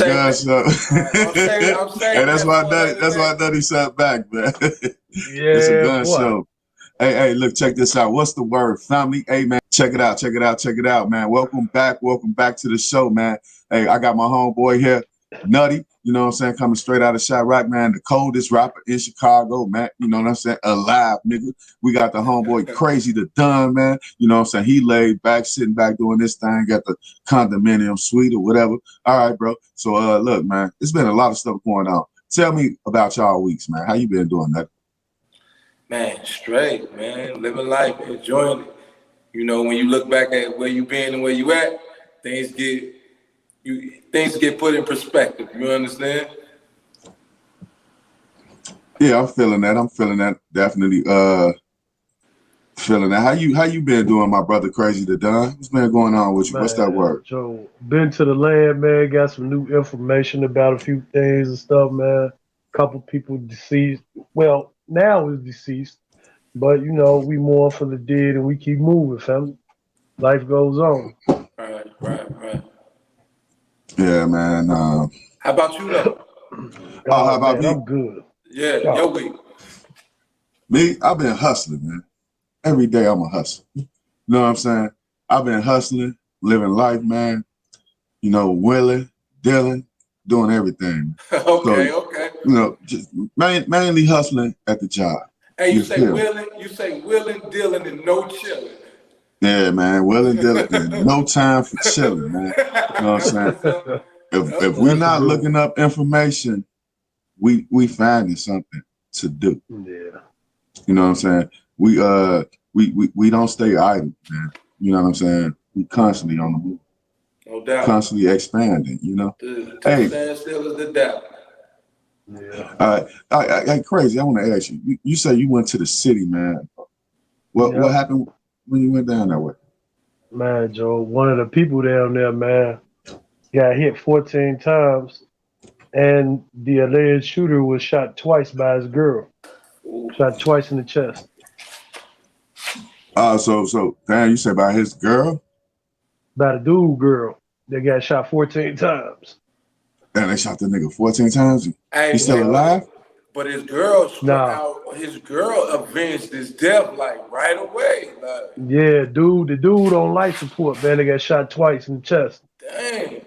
gun show. I'm saying Hey, that's why Nutty sat back, man. It's a Yeah, gun boy. show. Hey, look, check this out. What's the word, family? Hey, man, check it out, man. Welcome back to the show, man. Hey, I got my homeboy here, Nutty, you know what I'm saying, coming straight out of Chirac, man, the coldest rapper in Chicago, man, you know what I'm saying, alive, nigga. We got the homeboy Crazy the Dunn, man, you know what I'm saying, he laid back, sitting back doing this thing, got the condominium suite or whatever. All right, bro. So, look, man, it's been a lot of stuff going on. Tell me about y'all weeks, man. How you been doing that? Man, straight, man. Living life, enjoying it. You know, when you look back at where you been and where you at, things get put in perspective. You understand? Yeah, I'm feeling that. Definitely feeling that. How you been doing, my brother Crazy the Don? What's been going on with you? Man, What's that word? Joe, been to the land, man. Got some new information about a few things and stuff, man. Couple people deceased. Well, now is deceased, but you know we mourn for the dead and we keep moving, family. Life goes on. Right. Yeah, man. How about you though? How about man, me? I'm good. Yeah, Oh. your week. Me, I've been hustling, man. Every day I'm a hustler. You know what I'm saying? I've been hustling, living life, man. You know, willing, dealing, doing everything. Okay. You know, just mainly hustling at the job. Hey, you say feel me? willing, dealing, and no chilling. Yeah, man, willing, dealing, and no time for chilling, man. You know what I'm saying? If we're not looking up information, we finding something to do. Yeah. You know what I'm saying? We don't stay idle, man. You know what I'm saying? We constantly on the move. No doubt. Constantly expanding, you know? Hey. Stand still is the devil. Yeah. I crazy. I want to ask you. You say you went to the city, man. What happened when you went down that way? Man, Joe, one of the people down there, man, got hit 14 times, and the alleged shooter was shot twice by his girl. Shot twice in the chest. So damn, you say about his girl? By the dude girl that got shot 14 times. Damn, they shot the nigga 14 times. Hey, he's still alive? But his girl Nah. his girl avenged his death like right away. Like, yeah, the dude on life support, man, they got shot twice in the chest. Dang.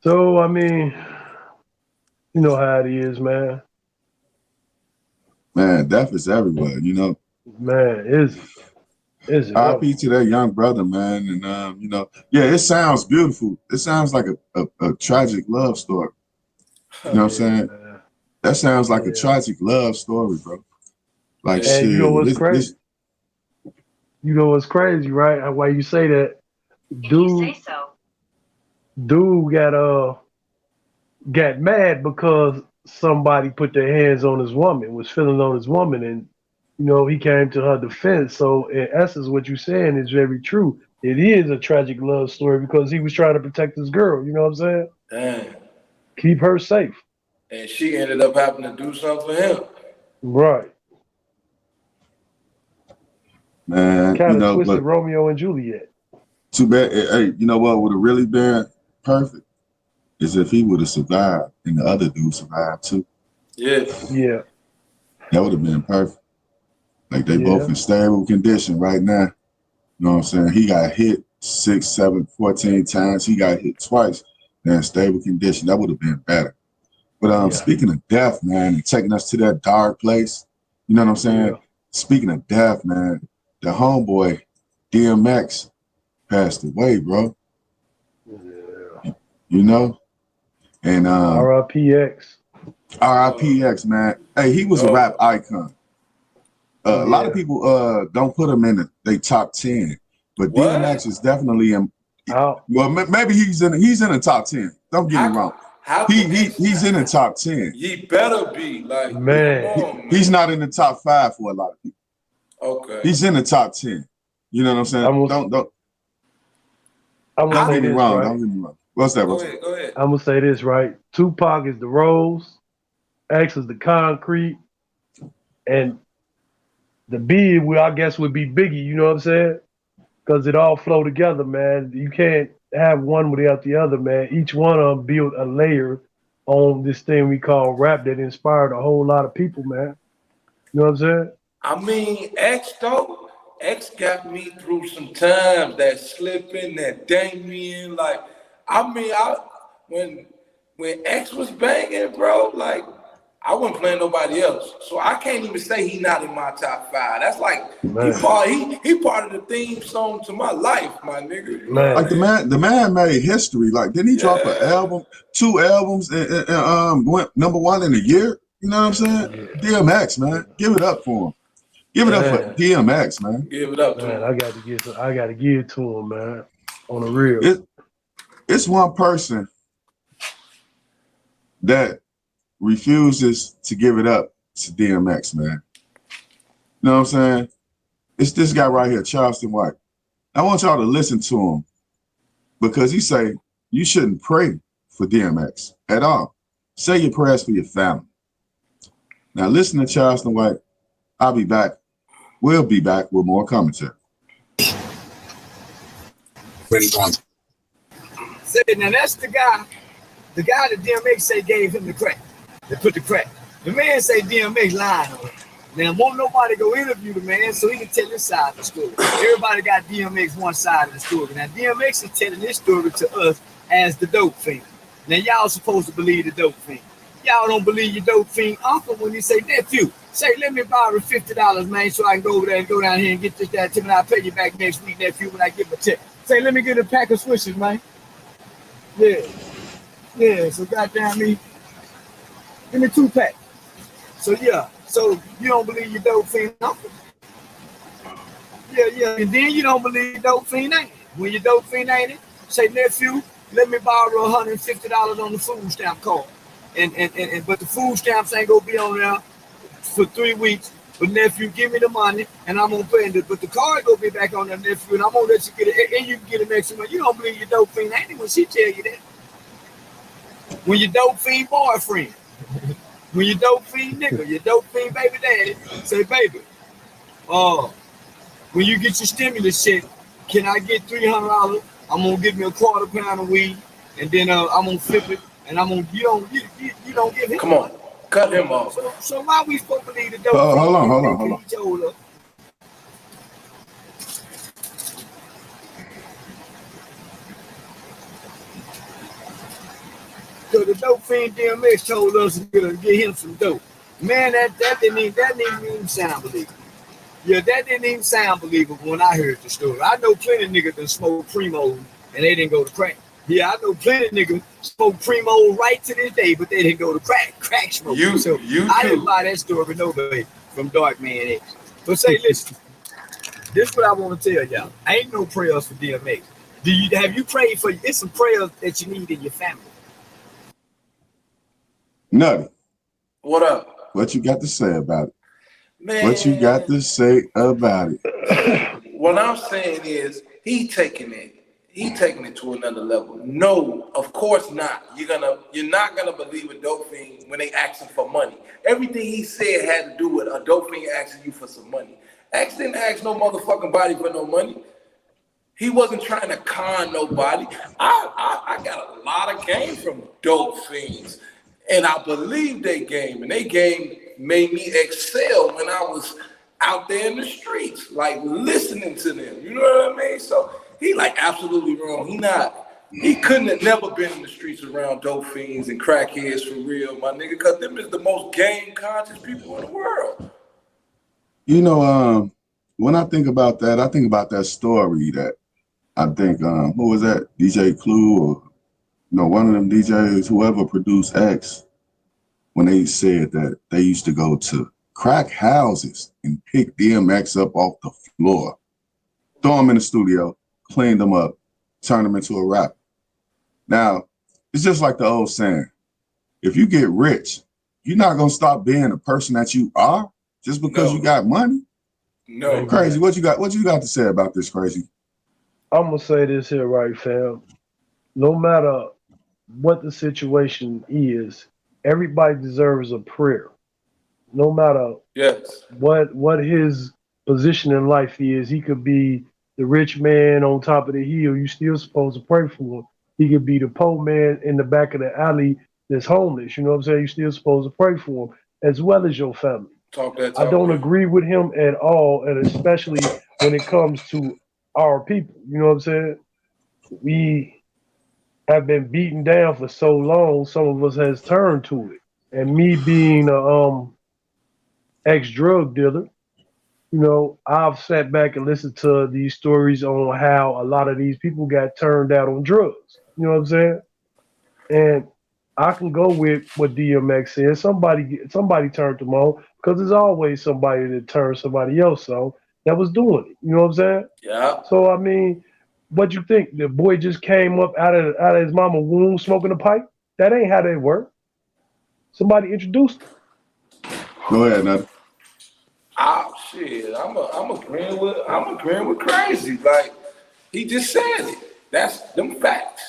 So I mean, you know how it is, man. Man, death is everywhere, you know. Man, is it? RP to that young brother, man. And you know, yeah, it sounds beautiful. It sounds like a tragic love story. You know what I'm saying? Man. That sounds like a tragic love story, bro. Like And shit. you know what's crazy? You know what's crazy, right? Why you say that? Dude got mad because somebody put their hands on his woman, was feeling on his woman, and you know he came to her defense. So in essence, what you're saying is very true. It is a tragic love story because he was trying to protect his girl. You know what I'm saying? Dang. Keep her safe. And she ended up having to do something for him. Right. Man, Kind you of know, twisted but Romeo and Juliet. too bad. Hey, you know what would have really been perfect is if he would have survived and the other dude survived too. Yeah. Yeah. That would have been perfect. Like they both in stable condition right now. You know what I'm saying? He got hit 6, 7, 14 times. He got hit twice. They're in stable condition. That would have been better. But speaking of death, man, and taking us to that dark place, you know what I'm saying? Yeah. Speaking of death, man, the homeboy DMX passed away, bro. Yeah. You know? And RIPX. RIPX, man. Hey, he was a rap icon. A lot of people don't put him in they top 10, but DMX is definitely in. Well, maybe he's in the top 10. Don't get me wrong. He's in the top 10. He better be like man. He's not in the top 5 for a lot of people. Okay. He's in the top 10. You know what I'm saying? Don't get me wrong. Right? Don't get me wrong. What's that? Go ahead. I'm gonna say this, right? Tupac is the Rose, X is the Concrete, and the B, I guess, would be Biggie. You know what I'm saying? Because it all flow together, man. You can't have one without the other, man. Each one of them built a layer on this thing we call rap that inspired a whole lot of people, man. You know what I'm saying? I mean, X though, X got me through some times, that slipping, that Damien. Like, I mean, when when X was banging, bro, like I wasn't playing nobody else. So I can't even say he not in my top five. That's like Man, he part of the theme song to my life, my nigga. You know what Like I man, mean? the man made history. Like, didn't he drop an Yeah. album, 2 albums, and went #1 in a year? You know what I'm saying? DMX, man, give it up for him. Give it up for man, DMX, man. Give it up to man. him. I got to give it to him, man. On the real. It it's one person that refuses to give it up to DMX, man. You know what I'm saying? It's this guy right here, Charleston White. I want y'all to listen to him because he say you shouldn't pray for DMX at all. Say your prayers for your family. Now listen to Charleston White. I'll be back. We'll be back with more commentary. Say, now that's the guy that DMX say gave him the crack. They put the crack. The man say DMX lying on him. Now, won't nobody go interview the man so he can tell his side of the story. Everybody got DMX one side of the story. Now, DMX is telling this story to us as the dope fiend. Now, y'all supposed to believe the dope fiend. Y'all don't believe your dope fiend uncle when he say, nephew, say, let me borrow $50, man, so I can go over there and go down here and get this, that, and I'll pay you back next week, nephew, when I get my check. Say, let me get a pack of swishers, man. Yeah. Yeah, so goddamn me, give me 2 packs. So yeah, so you don't believe your dope fiend uncle? Yeah, and then you don't believe your dope fiend ain't it. When your dope fiend ain't it, say nephew, let me borrow $150 on the food stamp card. And but the food stamps ain't gonna be on there for 3 weeks. But nephew, give me the money and I'm gonna pay it. But the card gonna be back on there, nephew, and I'm gonna let you get it, and you can get an extra money. You don't believe your dope fiend ain't it when she tell you that. When your dope fiend boyfriend, when your dope fiend nigga, your dope fiend baby daddy, say, baby, when you get your stimulus check, can I get $300? I'm gonna give me a quarter pound of weed, and then I'm gonna flip it, and I'm gonna you don't give him Come on, money. cut him off. So why we supposed to believe the dope Hold fiend? on. He told us. So the dope fiend DMX told us to get him some dope. Man, that didn't even sound believable. Yeah, that didn't even sound believable when I heard the story. I know plenty of niggas that smoke Primo and they didn't go to crack. Yeah, I know plenty of niggas smoke Primo right to this day, but they didn't go to crack smoke. So I didn't buy that story no way from Dark Man X. But say, listen, this is what I want to tell y'all. I ain't no prayers for DMX. Have you prayed for? It's some prayers that you need in your family. Nutty, What up? what you got to say about it? Man, What you got to say about it? what I'm saying is he taking it to another level. No, of course not. You're not gonna believe a dope fiend when they asking for money. Everything he said had to do with a dope fiend asking you for some money. X didn't ask no motherfucking body for no money. He wasn't trying to con nobody. I got a lot of game from dope fiends. And I believe they game. And they game made me excel when I was out there in the streets, like listening to them. You know what I mean? So he like absolutely wrong. He couldn't have never been in the streets around dope fiends and crackheads for real, my nigga, because them is the most game conscious people in the world. You know, when I think about that, I think about that story that I think, who was that? DJ Clue or one of them DJs, whoever produced X, when they said that they used to go to crack houses and pick DMX up off the floor, throw him in the studio, clean them up, turn them into a rapper. Now, it's just like the old saying, if you get rich, you're not going to stop being the person that you are just because you got money. No. Crazy, what you got to say about this, Crazy? I'm gonna say this here, right, fam. No matter what the situation is, everybody deserves a prayer. No matter Yes. what his position in life is, he could be the rich man on top of the hill, you still supposed to pray for him. He could be the poor man in the back of the alley that's homeless. You know what I'm saying? You still supposed to pray for him as well as your family. Talk that I talk, don't man. agree with him at all, and especially when it comes to our people. You know what I'm saying? We have been beaten down for so long. Some of us has turned to it, and me being a ex drug dealer, you know, I've sat back and listened to these stories on how a lot of these people got turned out on drugs. You know what I'm saying? And I can go with what DMX said. Somebody turned them on because there's always somebody that turns somebody else on that was doing it. You know what I'm saying? Yeah. So I mean, what you think? The boy just came up out of his mama womb smoking a pipe? That ain't how they work. Somebody introduced him. Go ahead, Nutty. Oh shit. I'm agreeing with crazy. Like he just said it. That's them facts.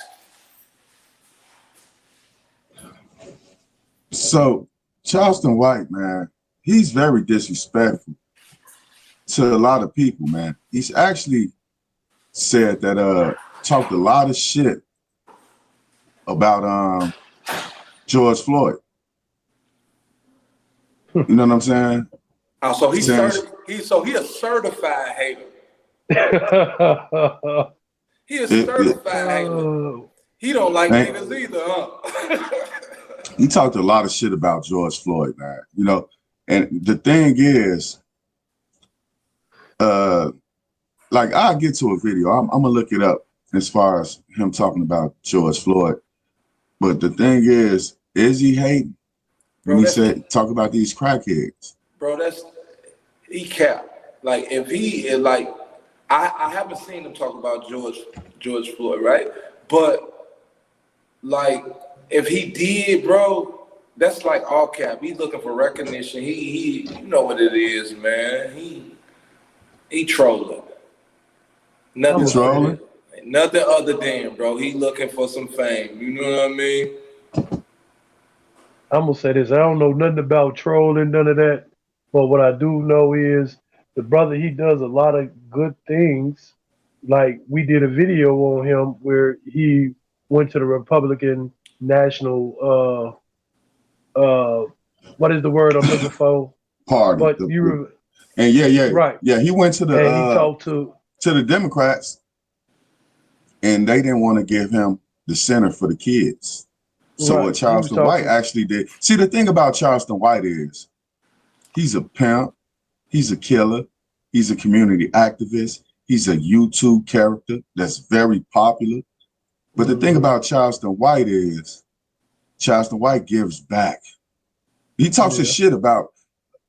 So Charleston White, man, he's very disrespectful to a lot of people, man. He's actually said that talked a lot of shit about George Floyd. You know what I'm saying? Oh, so he a certified hater. He a certified hater. He don't like niggas either, huh? He talked a lot of shit about George Floyd, man. You know, and the thing is, like I'll get to a video. I'm gonna look it up as far as him talking about George Floyd. But the thing is he hating? When he said talk about these crackheads. Bro, he cap. Like if he is like I haven't seen him talk about George Floyd, right? But like if he did, bro, that's like all cap. He's looking for recognition. He you know what it is, man. He trolling. Nothing trolling. Nothing other than, bro. He looking for some fame. You know what I mean? I'm gonna say this. I don't know nothing about trolling, none of that. But what I do know is the brother, he does a lot of good things. Like we did a video on him where he went to the Republican National what is the word I'm looking for? Party. But right. Yeah, he went to the and he talked to the Democrats, and they didn't want to give him the center for the kids. So what Charleston White actually did. See, the thing about Charleston White is he's a pimp, he's a killer, he's a community activist, he's a YouTube character that's very popular. But the thing about Charleston White is Charleston White gives back. He talks his shit about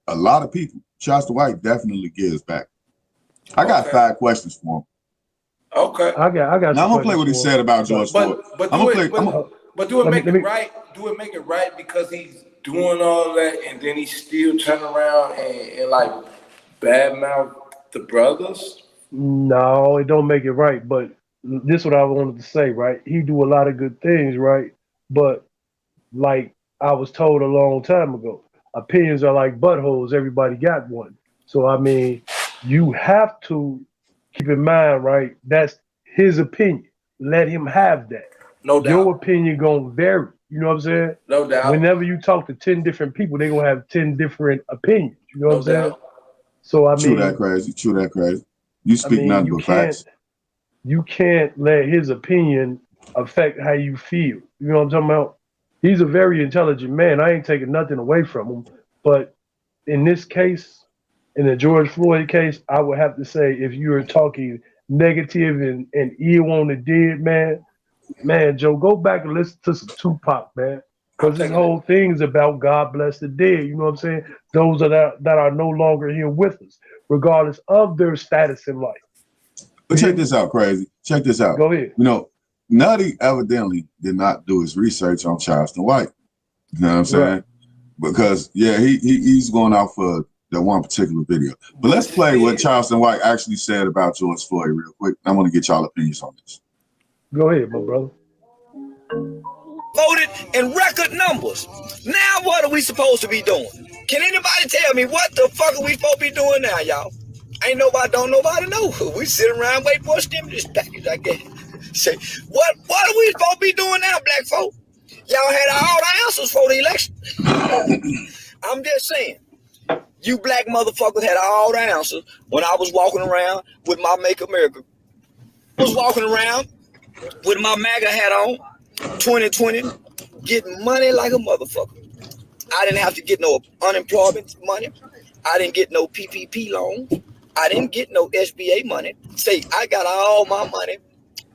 a lot of people. Charleston White definitely gives back. I got 5 questions for him. Okay. I got. Now I'm gonna play what he said about George Floyd. But do it make it right? Do it make it right because he's doing all that and then he still turn around and like badmouth the brothers? No, it don't make it right. But this is what I wanted to say, right? He do a lot of good things, right? But like I was told a long time ago, opinions are like buttholes. Everybody got one. So I mean, you have to keep in mind, right? That's his opinion. Let him have that. No doubt. Your opinion gonna vary. You know what I'm saying? No doubt. Whenever you talk to 10 different people, they're gonna have 10 different opinions. You know what I'm saying? So I mean, true that crazy. You speak nothing but facts. You can't let his opinion affect how you feel. You know what I'm talking about? He's a very intelligent man. I ain't taking nothing away from him. But in this case, in the George Floyd case, I would have to say if you're talking negative and ill on the dead, man, Joe, go back and listen to some Tupac, man. Because this whole thing is about God bless the dead. You know what I'm saying? Those that are no longer here with us, regardless of their status in life. But check this out, crazy. Check this out. Go ahead. You know, Nutty evidently did not do his research on Charleston White. You know what I'm saying? Right. Because he's going out for that one particular video. But let's play what Charleston White actually said about George Floyd real quick. I want to get y'all opinions on this. Go ahead, my brother. Voted in record numbers. Now what are we supposed to be doing? Can anybody tell me what the fuck are we supposed to be doing now, y'all? Ain't nobody, don't nobody know. We sit around waiting for a stimulus package, I guess. Say, what are we supposed to be doing now, black folk? Y'all had all the answers for the election. I'm just saying, you black motherfuckers had all the answers when I was walking around with my Make America. I was walking around with my MAGA hat on, 2020, getting money like a motherfucker. I didn't have to get no unemployment money. I didn't get no PPP loan. I didn't get no SBA money. Say, I got all my money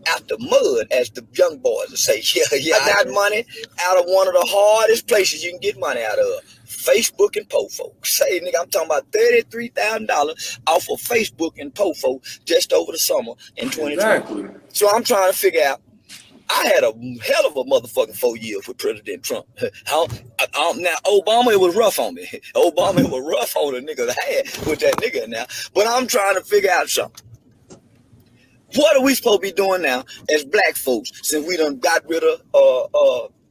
out the mud, as the young boys would say. Yeah, I got money out of one of the hardest places you can get money out of. Facebook and POFO. Say, nigga, I'm talking about $33,000 off of Facebook and POFO just over the summer in 2020. Exactly. So I'm trying to figure out, I had a hell of a motherfucking 4 years with President Trump. Now, Obama, it was rough on me. Obama, it was rough on the nigga I had with that nigga now. But I'm trying to figure out something. What are we supposed to be doing now as black folks since we done got rid of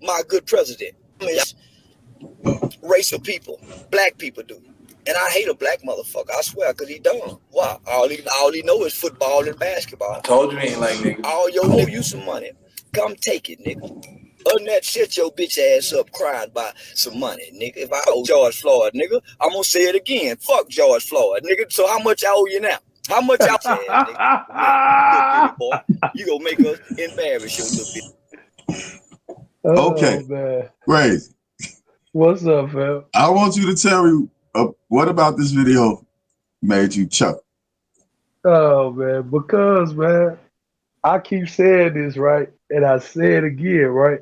my good president? Race of people, black people do. And I hate a black motherfucker, I swear, because he dumb. Why? All he know is football and basketball. I told you he ain't like nigga. All your nigga, you some money. Come take it, nigga. Other than that, shut your bitch ass up crying by some money, nigga. If I owe George Floyd, nigga, I'm gonna say it again. Fuck George Floyd, nigga. So how much I owe you now? How much I say, nigga? Boy, you gonna make us embarrass your little bitch. Okay, man. Great. What's up, fam? I want you to tell me what about this video made you chuckle? Oh, man, because, man, I keep saying this, right? And I say it again, right?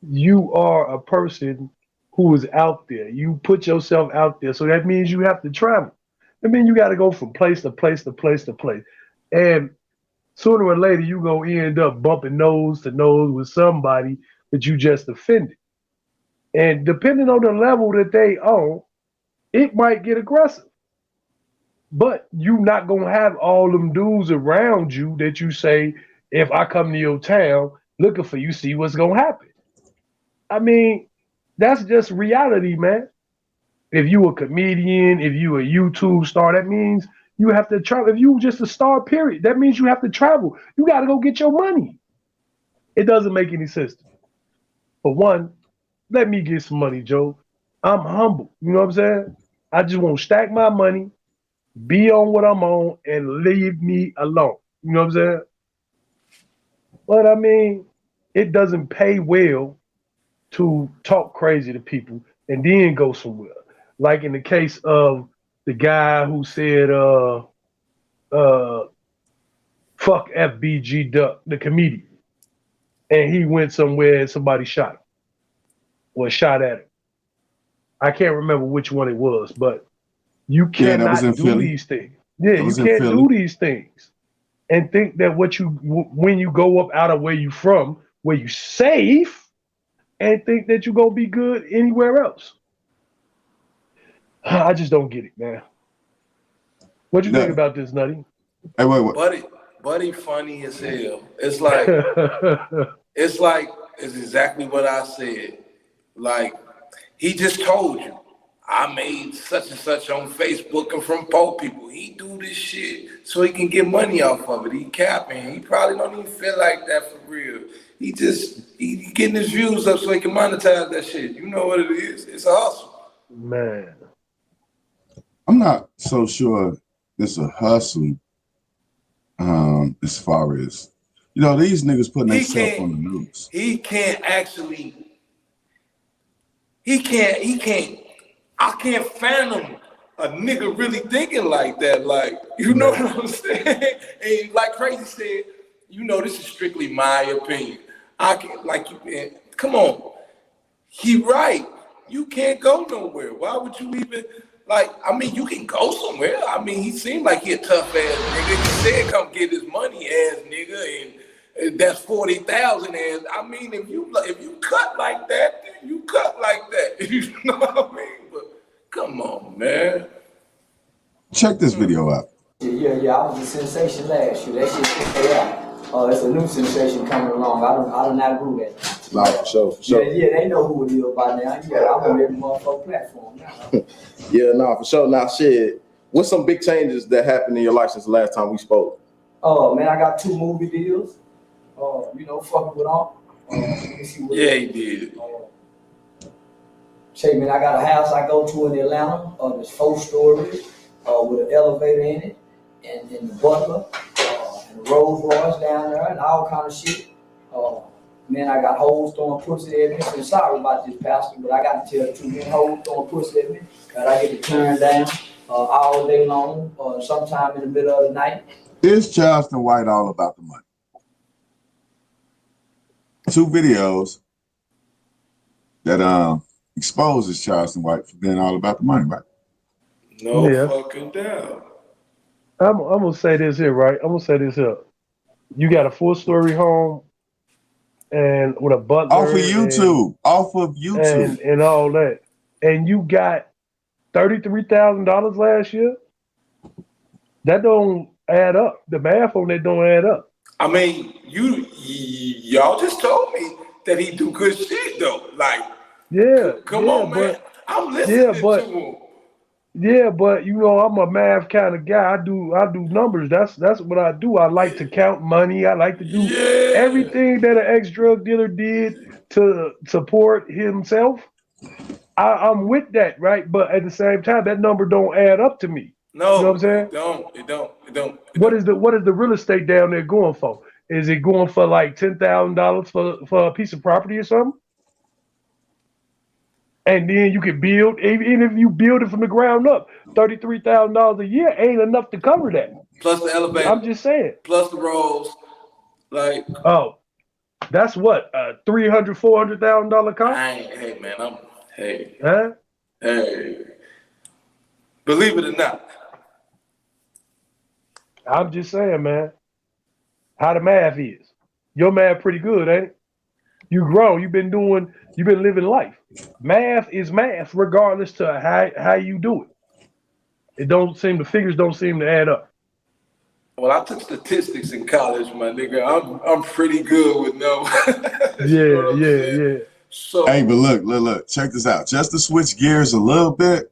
You are a person who is out there. You put yourself out there. So that means you have to travel. That means you got to go from place to place to place to place. And sooner or later, you're going to end up bumping nose to nose with somebody that you just offended. And depending on the level that they own, it might get aggressive. But you're not going to have all them dudes around you that you say, if I come to your town looking for you, see what's going to happen. I mean, that's just reality, man. If you a comedian, if you a YouTube star, that means you have to travel. If you just a star, period, that means you have to travel. You got to go get your money. It doesn't make any sense to me. For one, let me get some money, Joe. I'm humble. You know what I'm saying? I just want to stack my money, be on what I'm on, and leave me alone. You know what I'm saying? But I mean, it doesn't pay well to talk crazy to people and then go somewhere. Like in the case of the guy who said, fuck FBG Duck, the comedian. And he went somewhere and somebody shot him. Or shot at him. I can't remember which one it was, but you cannot do these things. Yeah, you can't do these things and think that when you go up out of where you from, where you safe, and think that you're gonna be good anywhere else. I just don't get it, man. What you think about this, Nutty? Hey, wait. Buddy funny as hell. It's like it's exactly what I said. Like, he just told you, I made such and such on Facebook and from poor people. He do this shit so he can get money off of it. He capping. He probably don't even feel like that for real. He getting his views up so he can monetize that shit. You know what it is? It's a hustle. Man. I'm not so sure it's a hustle as far as, these niggas putting themselves on the news. I can't fathom a nigga really thinking like that. Like, you know what I'm saying? And like Crazy said, this is strictly my opinion. Come on. He right. You can't go nowhere. Why would you even, you can go somewhere. He seemed like he a tough ass nigga. He said come get his money ass nigga, and that's 40,000 ass. If you cut like that, then you cut like that. You know what I mean? But come on, man. Check this video out. Yeah, I was a sensation last year. That shit took out. It's a new sensation coming along. I do not agree with that. Like, for sure. Yeah, they know who it is by now. Yeah, I'm on every motherfucking platform now. Yeah, for sure. Now, shit, What's some big changes that happened in your life since the last time we spoke? Oh man, I got 2 movie deals. You know, fucking with all. Let me see what Yeah, he did. Say, man, I got a house I go to in Atlanta. It's 4 stories with an elevator in it, and the butler, and the Rolls Royce down there, and all kind of shit. Man, I got hoes throwing pussy at me. So sorry about this, Pastor, but I got to tell the truth. Man, hoes throwing pussy at me that I get to turn down all day long, sometime in the middle of the night. Is Charleston White all about the money? 2 videos that exposes Charleston White for being all about the money, right? No Yeah. fucking doubt. I'm gonna say this here, right? I'm gonna say this here. You got a 4-story home and with a Off of butler YouTube. Off of YouTube. and all that, and you got $33,000 last year. That don't add up. The math on that don't add up. I mean, y'all just told me that he do good shit though. Like, Yeah, come on, man. I'm listening to him. Yeah, but you know, I'm a math kind of guy. I do numbers. That's what I do. I like to count money. I like to do everything that an ex-drug dealer did to support himself. I'm with that, right? But at the same time, that number don't add up to me. No, you know what I'm saying? It don't. What is the real estate down there going for? Is it going for like $10,000 for a piece of property or something? And then you can build, even if you build it from the ground up, $33,000 a year ain't enough to cover that. Plus the elevator. I'm just saying. Plus the rolls, like. Oh, that's what $300,000, $400,000 cost. Hey man, Huh? Hey. Believe it or not. I'm just saying, man. How the math is. Your math pretty good, ain't it? You grown. You've been living life. Math is math, regardless to how you do it. The figures don't seem to add up. Well, I took statistics in college, my nigga. I'm pretty good with numbers. Yeah. So, hey, but look, check this out. Just to switch gears a little bit,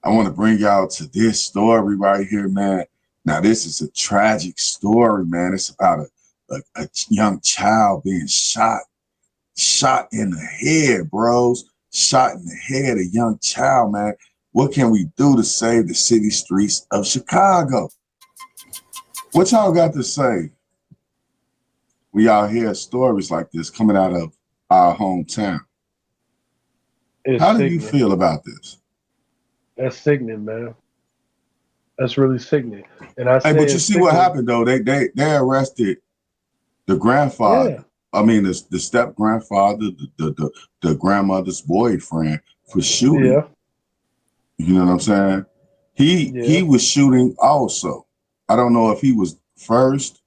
I want to bring y'all to this story right here, man. Now, this is a tragic story, man. It's about a young child being shot in the head, bros. Shot in the head, a young child, man. What can we do to save the city streets of Chicago? What y'all got to say? We all hear stories like this coming out of our hometown. How do you feel about this? That's sickening, man. That's really sickening. And but you see what happened though? They arrested the grandfather. Yeah. I mean, the step grandfather, the grandmother's boyfriend for shooting. Yeah. You know what I'm saying? He was shooting also. I don't know if he was first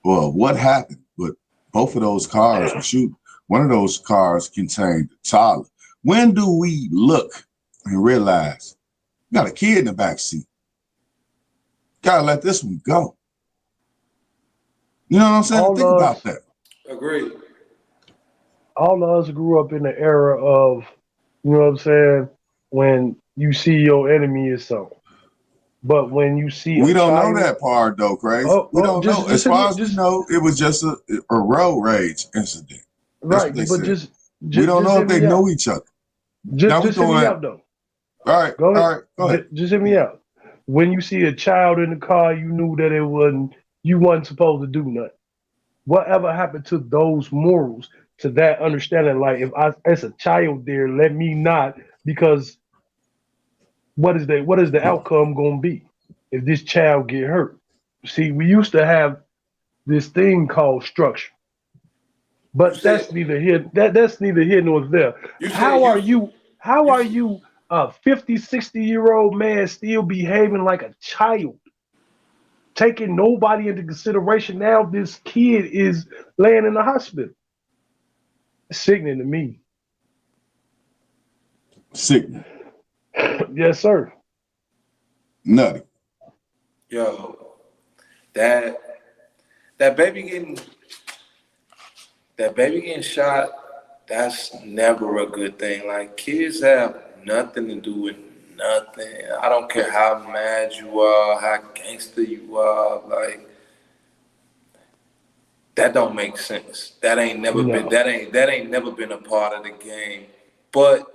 or what happened, but both of those cars were shooting. One of those cars contained Tyler. When do we look and realize you got a kid in the back seat? Gotta let this one go. You know what I'm saying? Think about that. Agreed. All of us grew up in the era of, you know what I'm saying, when you see your enemy is something. But when you see we don't know that part though, Crazy. We don't know. As far as we know, it was just a road rage incident. Right, but we don't know if they know each other. Just hear me out though. All right, go ahead. Just hear me out. When you see a child in the car, you knew that you wasn't supposed to do nothing. Whatever happened to those morals, to that understanding? Like, if as a child there, let me not, because what is the outcome gonna be if this child get hurt? See, we used to have this thing called structure, but that's neither here. That's neither here nor there. How are you a 50, 60-year-old man still behaving like a child, taking nobody into consideration? Now this kid is laying in the hospital. It's sickening to me. Sickening. Yes, sir. Nutty. Yo, that baby getting shot, that's never a good thing. Like, kids have nothing to do with nothing. I don't care how mad you are, how gangster you are. Like that don't make sense. That ain't never been. That ain't never been a part of the game. But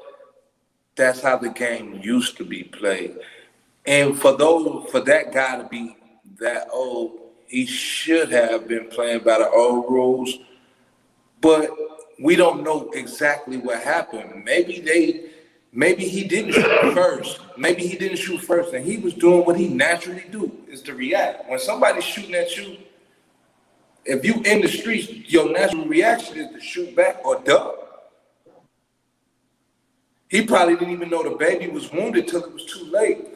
that's how the game used to be played. And for that guy to be that old, he should have been playing by the old rules. But we don't know exactly what happened. Maybe he didn't shoot first. Maybe he didn't shoot first, and he was doing what he naturally do, is to react. When somebody's shooting at you, if you in the streets, your natural reaction is to shoot back or duck. He probably didn't even know the baby was wounded till it was too late.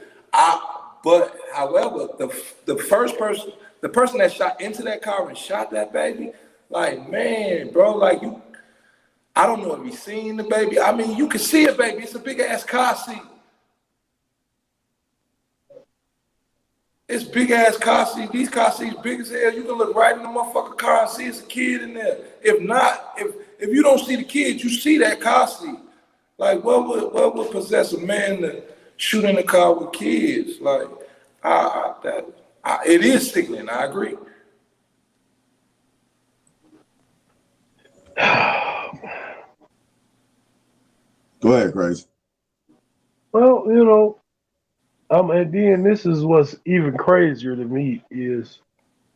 But however, the person that shot into that car and shot that baby, like, man, bro, like I don't know if he's seen the baby. I mean, you can see a baby. It's a big ass car seat. It's big ass car seat. These car seats big as hell. You can look right in the motherfucking car and see it's a kid in there. If not, if you don't see the kid, you see that car seat. Like, what would possess a man to shoot in a car with kids? Like, it is sickening. I agree. Go ahead, Crazy. Well, you know, and then this is what's even crazier to me is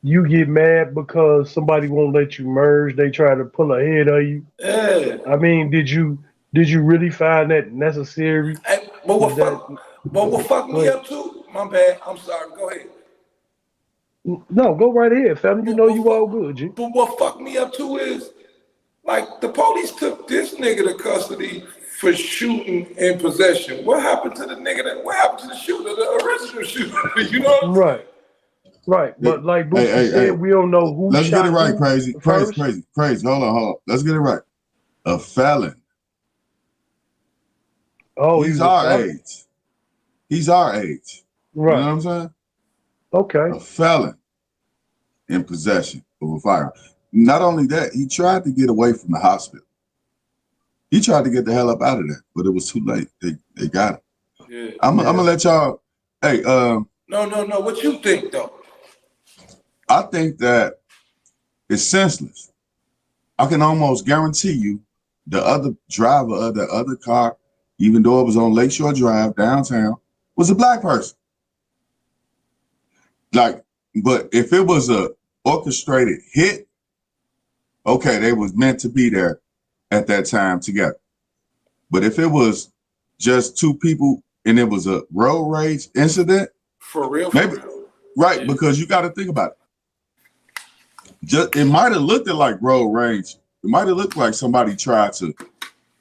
you get mad because somebody won't let you merge. They try to pull ahead of you. Yeah. I mean, did you really find that necessary? Hey, but what fucked me up too? My bad. I'm sorry. Go ahead. No, go right ahead, fam. You know you all good, G. But what fucked me up too is, like, the police took this nigga to custody for shooting in possession. What happened to the nigga what happened to the shooter, the original shooter? You know what I'm saying? Right. But like Bruce said, we don't know who Let's shot get it right, Crazy. first. Crazy. Hold on. Let's get it right. A felon. Oh, he's our age. He's our age. Right. You know what I'm saying? Okay. A felon in possession of a firearm. Not only that, he tried to get away from the hospital. He tried to get the hell up out of there, but it was too late. They got him. Yeah. I'm gonna let y'all. Hey, No. What you think though? I think that it's senseless. I can almost guarantee you, the other driver of the other car, even though it was on Lakeshore Drive downtown, was a black person. Like, but if it was a orchestrated hit, okay, they was meant to be there at that time together. But if it was just two people and it was a road rage incident, for real, right? Yeah. Because you got to think about it. It might have looked like road rage. It might have looked like somebody tried to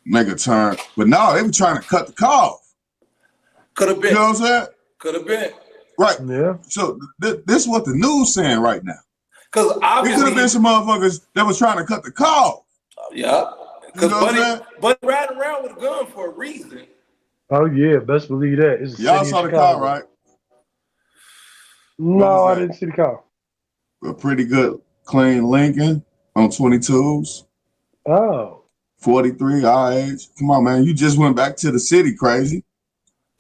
make a turn, but no, they were trying to cut the car off. Could have been. You know what I'm saying? Could have been. Right. Yeah. So this is what the news saying right now. Because obviously, it could have been some motherfuckers that was trying to cut the car off. Yeah. Because you know Buddy riding around with a gun for a reason. Oh yeah, best believe that. Y'all saw the car, right? No, I didn't see the car. A pretty good, clean Lincoln on 22s. Oh. 43, our age. Come on, man. You just went back to the city, Crazy.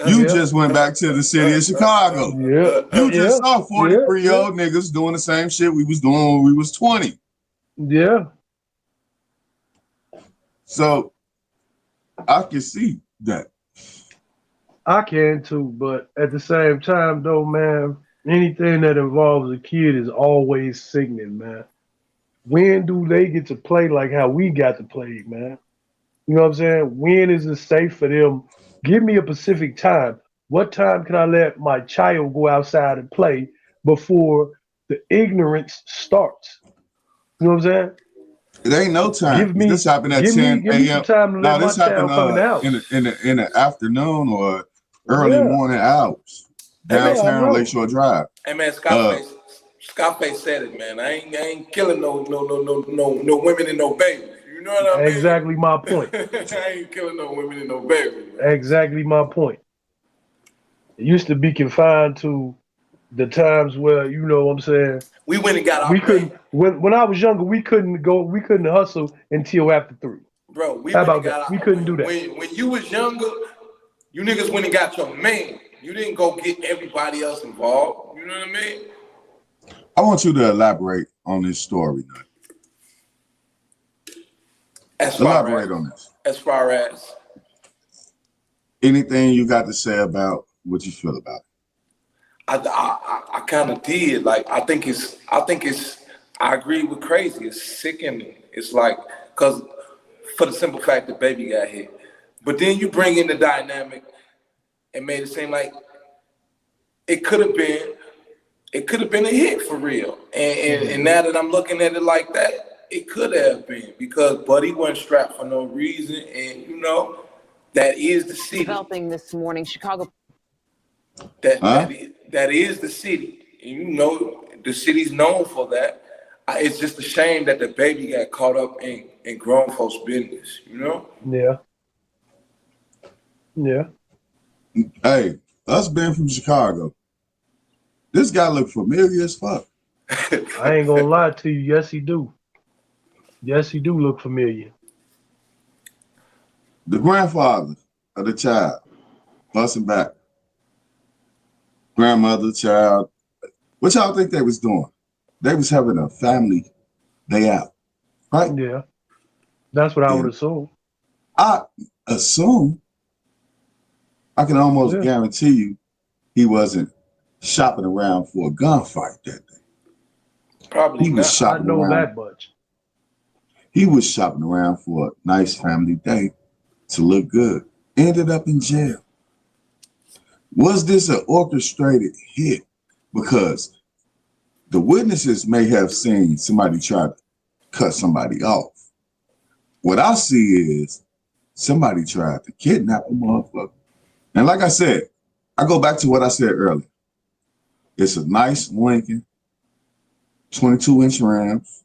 You just went back to the city of Chicago. Yeah. You just saw 43-year-old niggas doing the same shit we was doing when we was 20. Yeah. So I can see that. I can too, but at the same time though, man, anything that involves a kid is always sickening, man. When do they get to play like how we got to play, man? You know what I'm saying? When is it safe for them? Give me a specific time. What time can I let my child go outside and play before the ignorance starts? You know what I'm saying? It ain't no time. This happened at 10 a.m. No, this happened in the afternoon or early morning hours downtown Lakeshore Drive. Hey man, Scarface said it, man. I ain't killing no women and no babies. You know what I mean? Exactly my point. I ain't killing no women and no babies. Man. Exactly my point. It used to be confined to the times where, you know what I'm saying, we went and got our couldn't when I was younger, we couldn't hustle until after 3. Bro, we couldn't do that. When you was younger, You niggas went and got your man. You didn't go get everybody else involved. You know what I mean? I want you to elaborate on this story, Nutty. Elaborate on this. As far as anything you got to say about what you feel about it. I kind of did. Like, I think it's, I agree with Crazy. It's sickening. It's like, because for the simple fact that baby got hit. But then you bring in the dynamic and made it seem like it could have been a hit for real. And now that I'm looking at it like that, it could have been, because Buddy wasn't strapped for no reason. And, you know, that is the city. Developing this morning, Chicago. That is the city. And you know, the city's known for that. It's just a shame that the baby got caught up in grown folks' business, you know? Yeah. Yeah. Hey, us being from Chicago, this guy look familiar as fuck. I ain't gonna lie to you. Yes, he do. Yes, he do look familiar. The grandfather of the child, busting back. Grandmother, child. What y'all think they was doing? They was having a family day out, right? Yeah. That's what I would assume. I assume, I can almost guarantee you he wasn't shopping around for a gunfight that day. Probably he was shopping I know around. that much. He was shopping around for a nice family day to look good. Ended up in jail. Was this an orchestrated hit? Because the witnesses may have seen somebody try to cut somebody off. What I see is somebody tried to kidnap a motherfucker. And like I said, I go back to what I said earlier. It's a nice Lincoln, 22-inch Rams.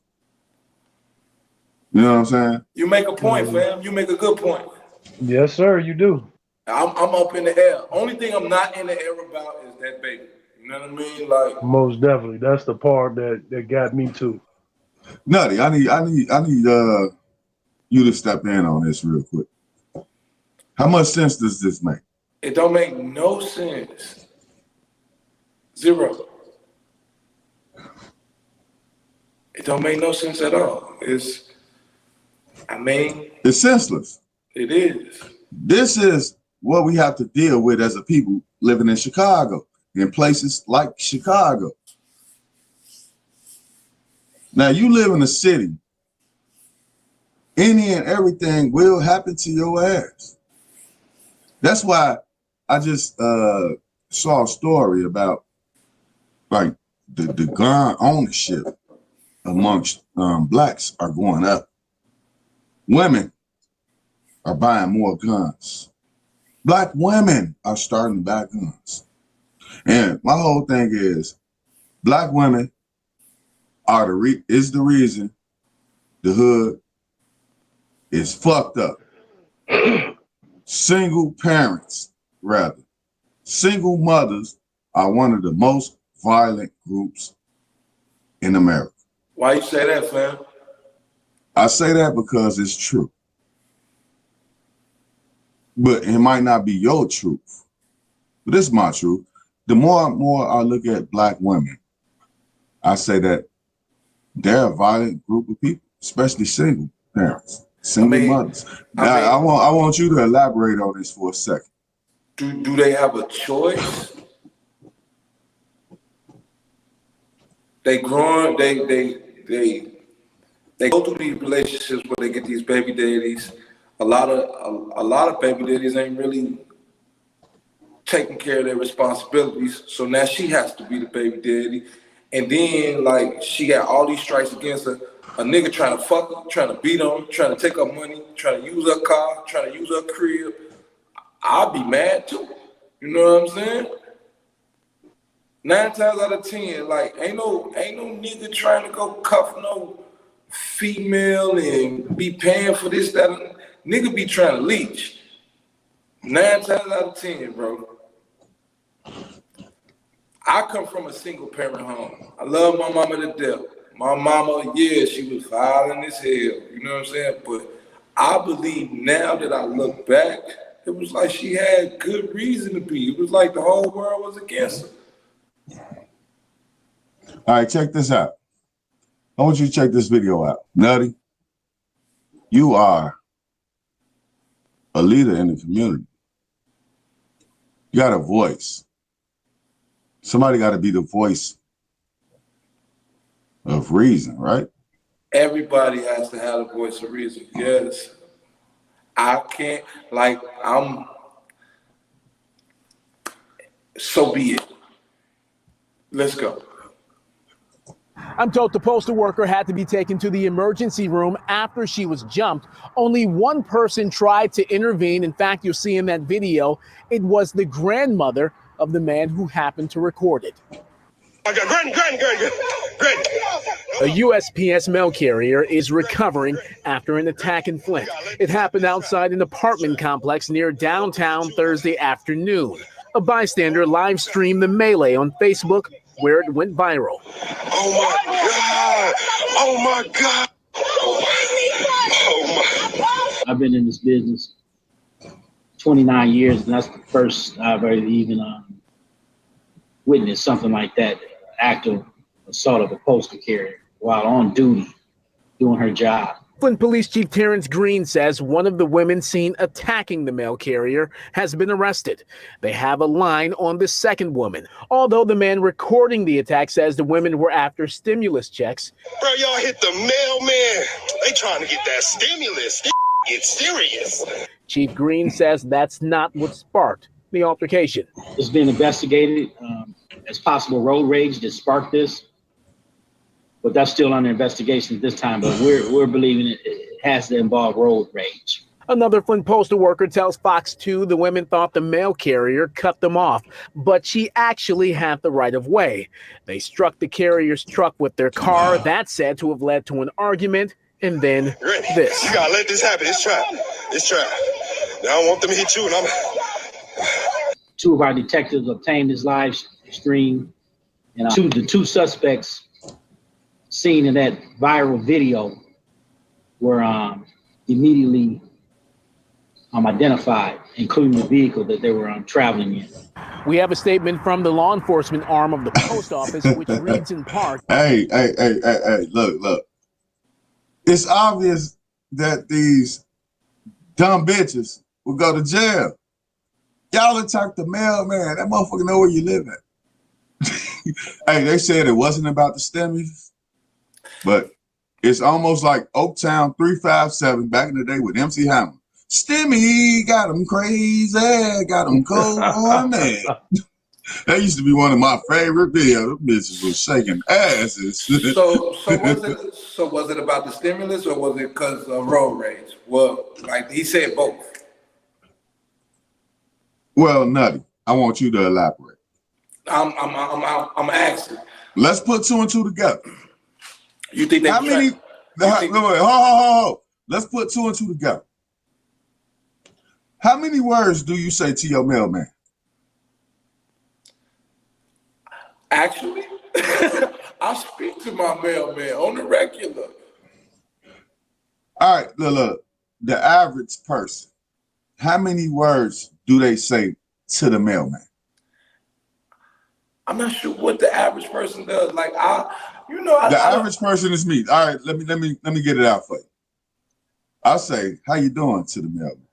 You know what I'm saying? You make a point, fam. You make a good point. Yes, sir, you do. I'm up in the air. Only thing I'm not in the air about is that baby. You know what I mean? Like, most definitely. That's the part that got me too. Nutty, I need you to step in on this real quick. How much sense does this make? it don't make no sense. Zero. It don't make no sense at all. It's senseless. It is. This is what we have to deal with as a people living in Chicago, in places like Chicago. Now, you live in a city, any and everything will happen to your ass. That's why I just saw a story about like the gun ownership amongst blacks are going up. Women are buying more guns. Black women are starting to buy guns. And my whole thing is black women are the reason the hood is fucked up. Single parents, rather. Single mothers are one of the most violent groups in America. Why you say that, fam? I say that because it's true. But it might not be your truth. But it's my truth. The more and more I look at black women, I say that they're a violent group of people, especially single parents, single mothers. Now, I want you to elaborate on this for a second. Do they have a choice? They growing, they go through these relationships where they get these baby daddies. A lot of baby daddies ain't really taking care of their responsibilities. So now she has to be the baby daddy. And then like she got all these strikes against her. A nigga trying to fuck her, trying to beat her, trying to take her money, trying to use her car, trying to use her crib. I'll be mad too. You know what I'm saying? 9 times out of 10, like ain't no nigga trying to go cuff no female and be paying for this, that. Nigga be trying to leech. 9 times out of 10, bro. I come from a single parent home. I love my mama to death. My mama, yeah, she was violent as hell. You know what I'm saying? But I believe now that I look back it was like she had good reason to be. It was like the whole world was against her. All right, check this out. I want you to check this video out. Nutty, you are a leader in the community. You got a voice. Somebody got to be the voice of reason, right? Everybody has to have a voice of reason. Yes. I can't, like, so be it. Let's go. I'm told the postal worker had to be taken to the emergency room after she was jumped. Only one person tried to intervene. In fact, you'll see in that video, it was the grandmother of the man who happened to record it. A USPS mail carrier is recovering after an attack in Flint. It happened outside an apartment complex near downtown Thursday afternoon. A bystander live streamed the melee on Facebook, where it went viral. Oh my God! Oh my God! Oh my! I've been in this business 29 years, and that's the first I've ever even witnessed something like that, active assault of a postal carrier while on duty, doing her job. Flint Police Chief Terrence Green says one of the women seen attacking the mail carrier has been arrested. They have a line on the second woman. Although the man recording the attack says the women were after stimulus checks. Bro, y'all hit the mailman. They trying to get that stimulus. It's serious. Chief Green says that's not what sparked the altercation. It's being investigated as possible road rage that sparked this, but that's still under investigation at this time. But we're believing it has to involve road rage. Another Flint postal worker tells Fox 2 the women thought the mail carrier cut them off, but she actually had the right of way. They struck the carrier's truck with their car. That's said to have led to an argument, and then this. You gotta let this happen. It's trap. It's trap. I don't want them to hit you, and Two of our detectives obtained this live stream, and the two suspects seen in that viral video were immediately identified, including the vehicle that they were traveling in. We have a statement from the law enforcement arm of the post office, which reads in part. Hey, look. It's obvious that these dumb bitches will go to jail. Y'all attacked the mailman. That motherfucker know where you live at. Hey, they said it wasn't about the stimulus, but it's almost like Oaktown 357 back in the day with MC Hammer. Stimmy got them crazy, got them cold on that. That used to be one of my favorite videos. Them bitches was shaking asses. So was it about the stimulus or was it because of road rage? Well, like he said both. Well, Nutty, I want you to elaborate. I'm asking. Let's put two and two together. You think they? How many? Ho. Let's put two and two together. How many words do you say to your mailman? Actually, I speak to my mailman on the regular. All right, look. The average person, how many words do they say to the mailman? I'm not sure what the average person does. Like the average person is me. All right, let me get it out for you. I'll say, "How you doing?" to the mailman.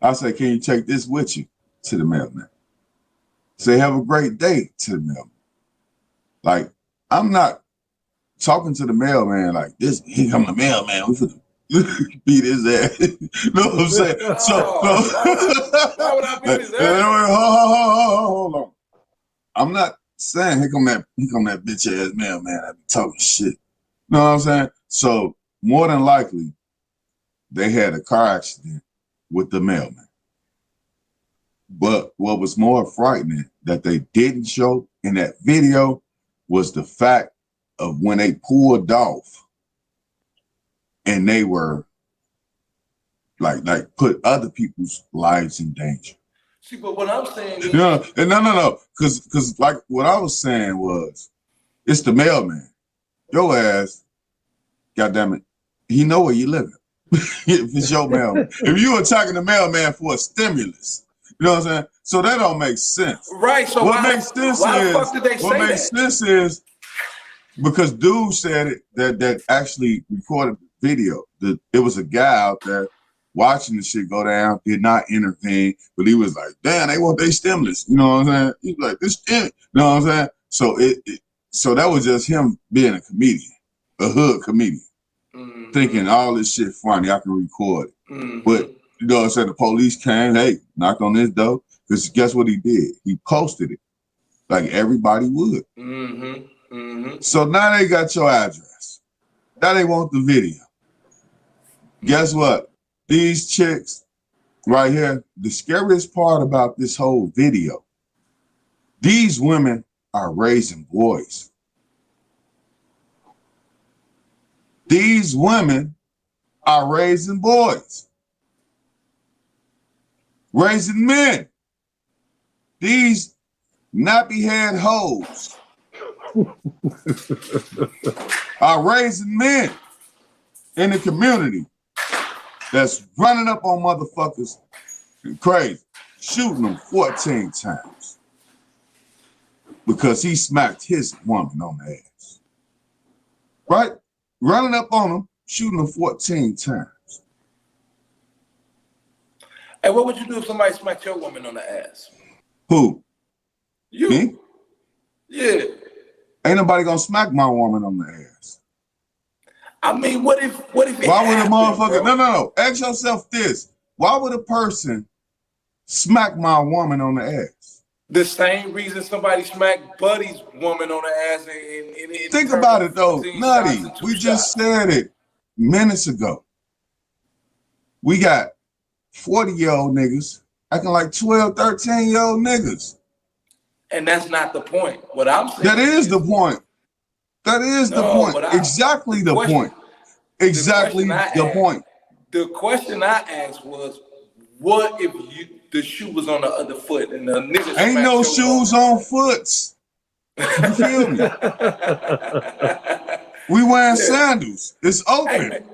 I'll say, "Can you take this with you?" to the mailman. Say, "Have a great day" to the mailman. Like, I'm not talking to the mailman like this. Here come the mailman. We finna beat his ass. You know what I'm saying? Why would I beat his ass? Hold on. I'm not saying here come that bitch ass mailman. I be talking shit. You know what I'm saying? So more than likely, they had a car accident with the mailman. But what was more frightening that they didn't show in that video was the fact of when they pulled off and they were like put other people's lives in danger. See, but what I'm saying is no, because like what I was saying was, it's the mailman. Your ass, goddamn it, he know where you living. If it's your mailman. If you attacking the mailman for a stimulus, you know what I'm saying? So that don't make sense. Right. So What why makes sense the is fuck did they what say makes that? sense is because dude said it that actually recorded the video. That it was a guy out there watching the shit go down, did not intervene, but he was like, damn, they want their stimulus. You know what I'm saying? He's like, this stimulus. You know what I'm saying? So so that was just him being a comedian, a hood comedian. Thinking all this shit funny, I can record it. But you know what I'm saying? The police came, hey, knocked on this door. Because guess what he did? He posted it like everybody would. So now they got your address. Now they want the video. Guess what? These chicks right here, the scariest part about this whole video, these women are raising boys. These women are raising boys, raising men. These nappy head hoes are raising men in the community that's running up on motherfuckers crazy, shooting them 14 times because he smacked his woman on the ass. Right? Running up on them, shooting them 14 times. Hey, what would you do if somebody smacked your woman on the ass? Who? You? Me? Yeah. Ain't nobody gonna smack my woman on the ass. I mean, what if Why would a motherfucker? bro? No. Ask yourself this: why would a person smack my woman on the ass? The same reason somebody smacked Buddy's woman on the ass and Think about it though, Nutty. We just said it minutes ago. We got 40-year-old niggas acting like 12, 13-year-old niggas. And that's not the point. What I'm saying That is the point. That is the point. Exactly the point. Exactly the point. The question I asked was, what if the shoe was on the other foot and the nigga ain't no shoes on foots. You feel me? We wearing sandals. It's open.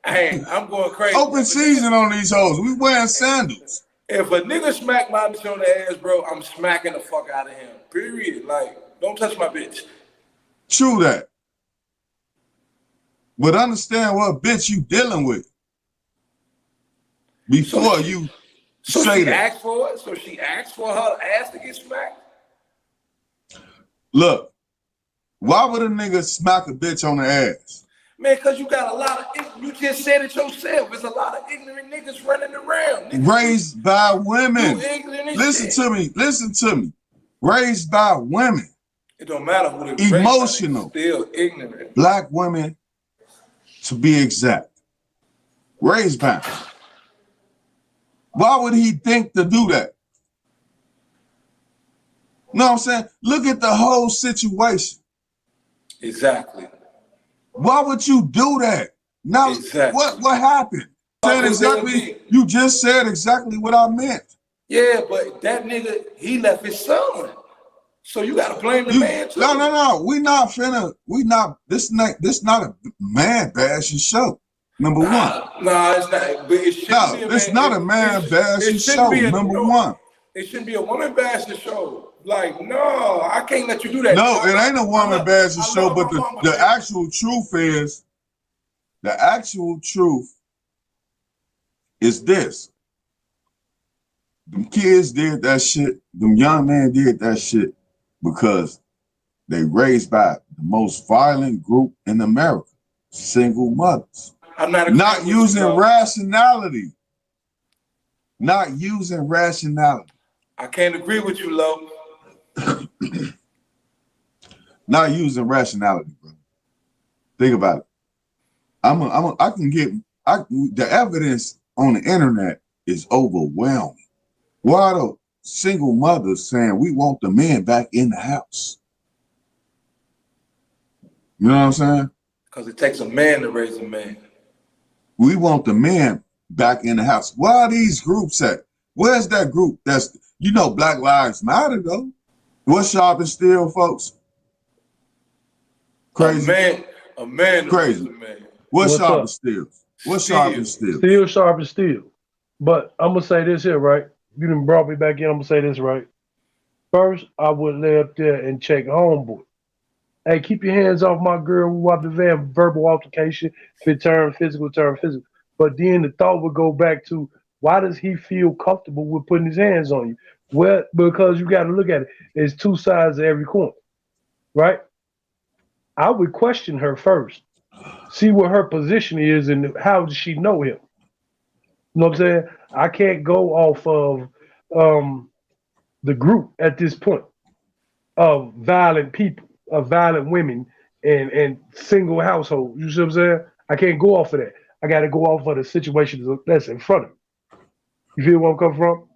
Hey, I'm going crazy. Open season on these hoes. We wearing sandals. If a nigga smack my bitch on the ass, bro, I'm smacking the fuck out of him. Period. Like, don't touch my bitch. True that. But understand what bitch you dealing with before you say that. Asked for it? So she asked for her ass to get smacked? Look, why would a nigga smack a bitch on the ass? Man, because you got a lot of, you just said it yourself. There's a lot of ignorant niggas running around. Niggas raised by women. Listen to me. Raised by women. It don't matter who they emotional. Still ignorant. Black women, to be exact. Raised by. Why would he think to do that? You know what I'm saying? Look at the whole situation. Exactly. Why would you do that? Now, what happened? You just said exactly what I meant. Yeah, but that nigga, he left his son. So you gotta blame the man too. No. This not a man bashing show. Number one. No, it's not. But it's not a man bashing show. Number one. It shouldn't be a woman bashing show. Like, no, I can't let you do that. No, it ain't a woman bashing show, but the actual truth is this. Them kids did that shit, them young men did that shit because they raised by the most violent group in America, single mothers. I'm not using rationality. Not using rationality. I can't agree with you, Lo. Not using rationality, bro. Think about it. The evidence on the internet is overwhelming. Why are the single mothers saying we want the men back in the house? You know what I'm saying? Because it takes a man to raise a man. We want the men back in the house. Where are these groups at? Where's that group? Black Lives Matter though. What's sharp and steel, folks? Crazy. A man crazy. A man. What's sharp and steel? What's sharp and steel? Steel sharp as steel. But I'm gonna say this here, right? You done brought me back in. I'm gonna say this, right? First, I would lay up there and check homeboy. Hey, keep your hands off my girl. We want the verbal altercation, physical turn physical. But then the thought would go back to, why does he feel comfortable with putting his hands on you? Well, because you got to look at it. There's two sides of every coin, right? I would question her first, see what her position is and how does she know him. You know what I'm saying? I can't go off of the group at this point of violent people, of violent women and single households. You see what I'm saying? I can't go off of that. I got to go off of the situation that's in front of me. You feel where I'm coming from?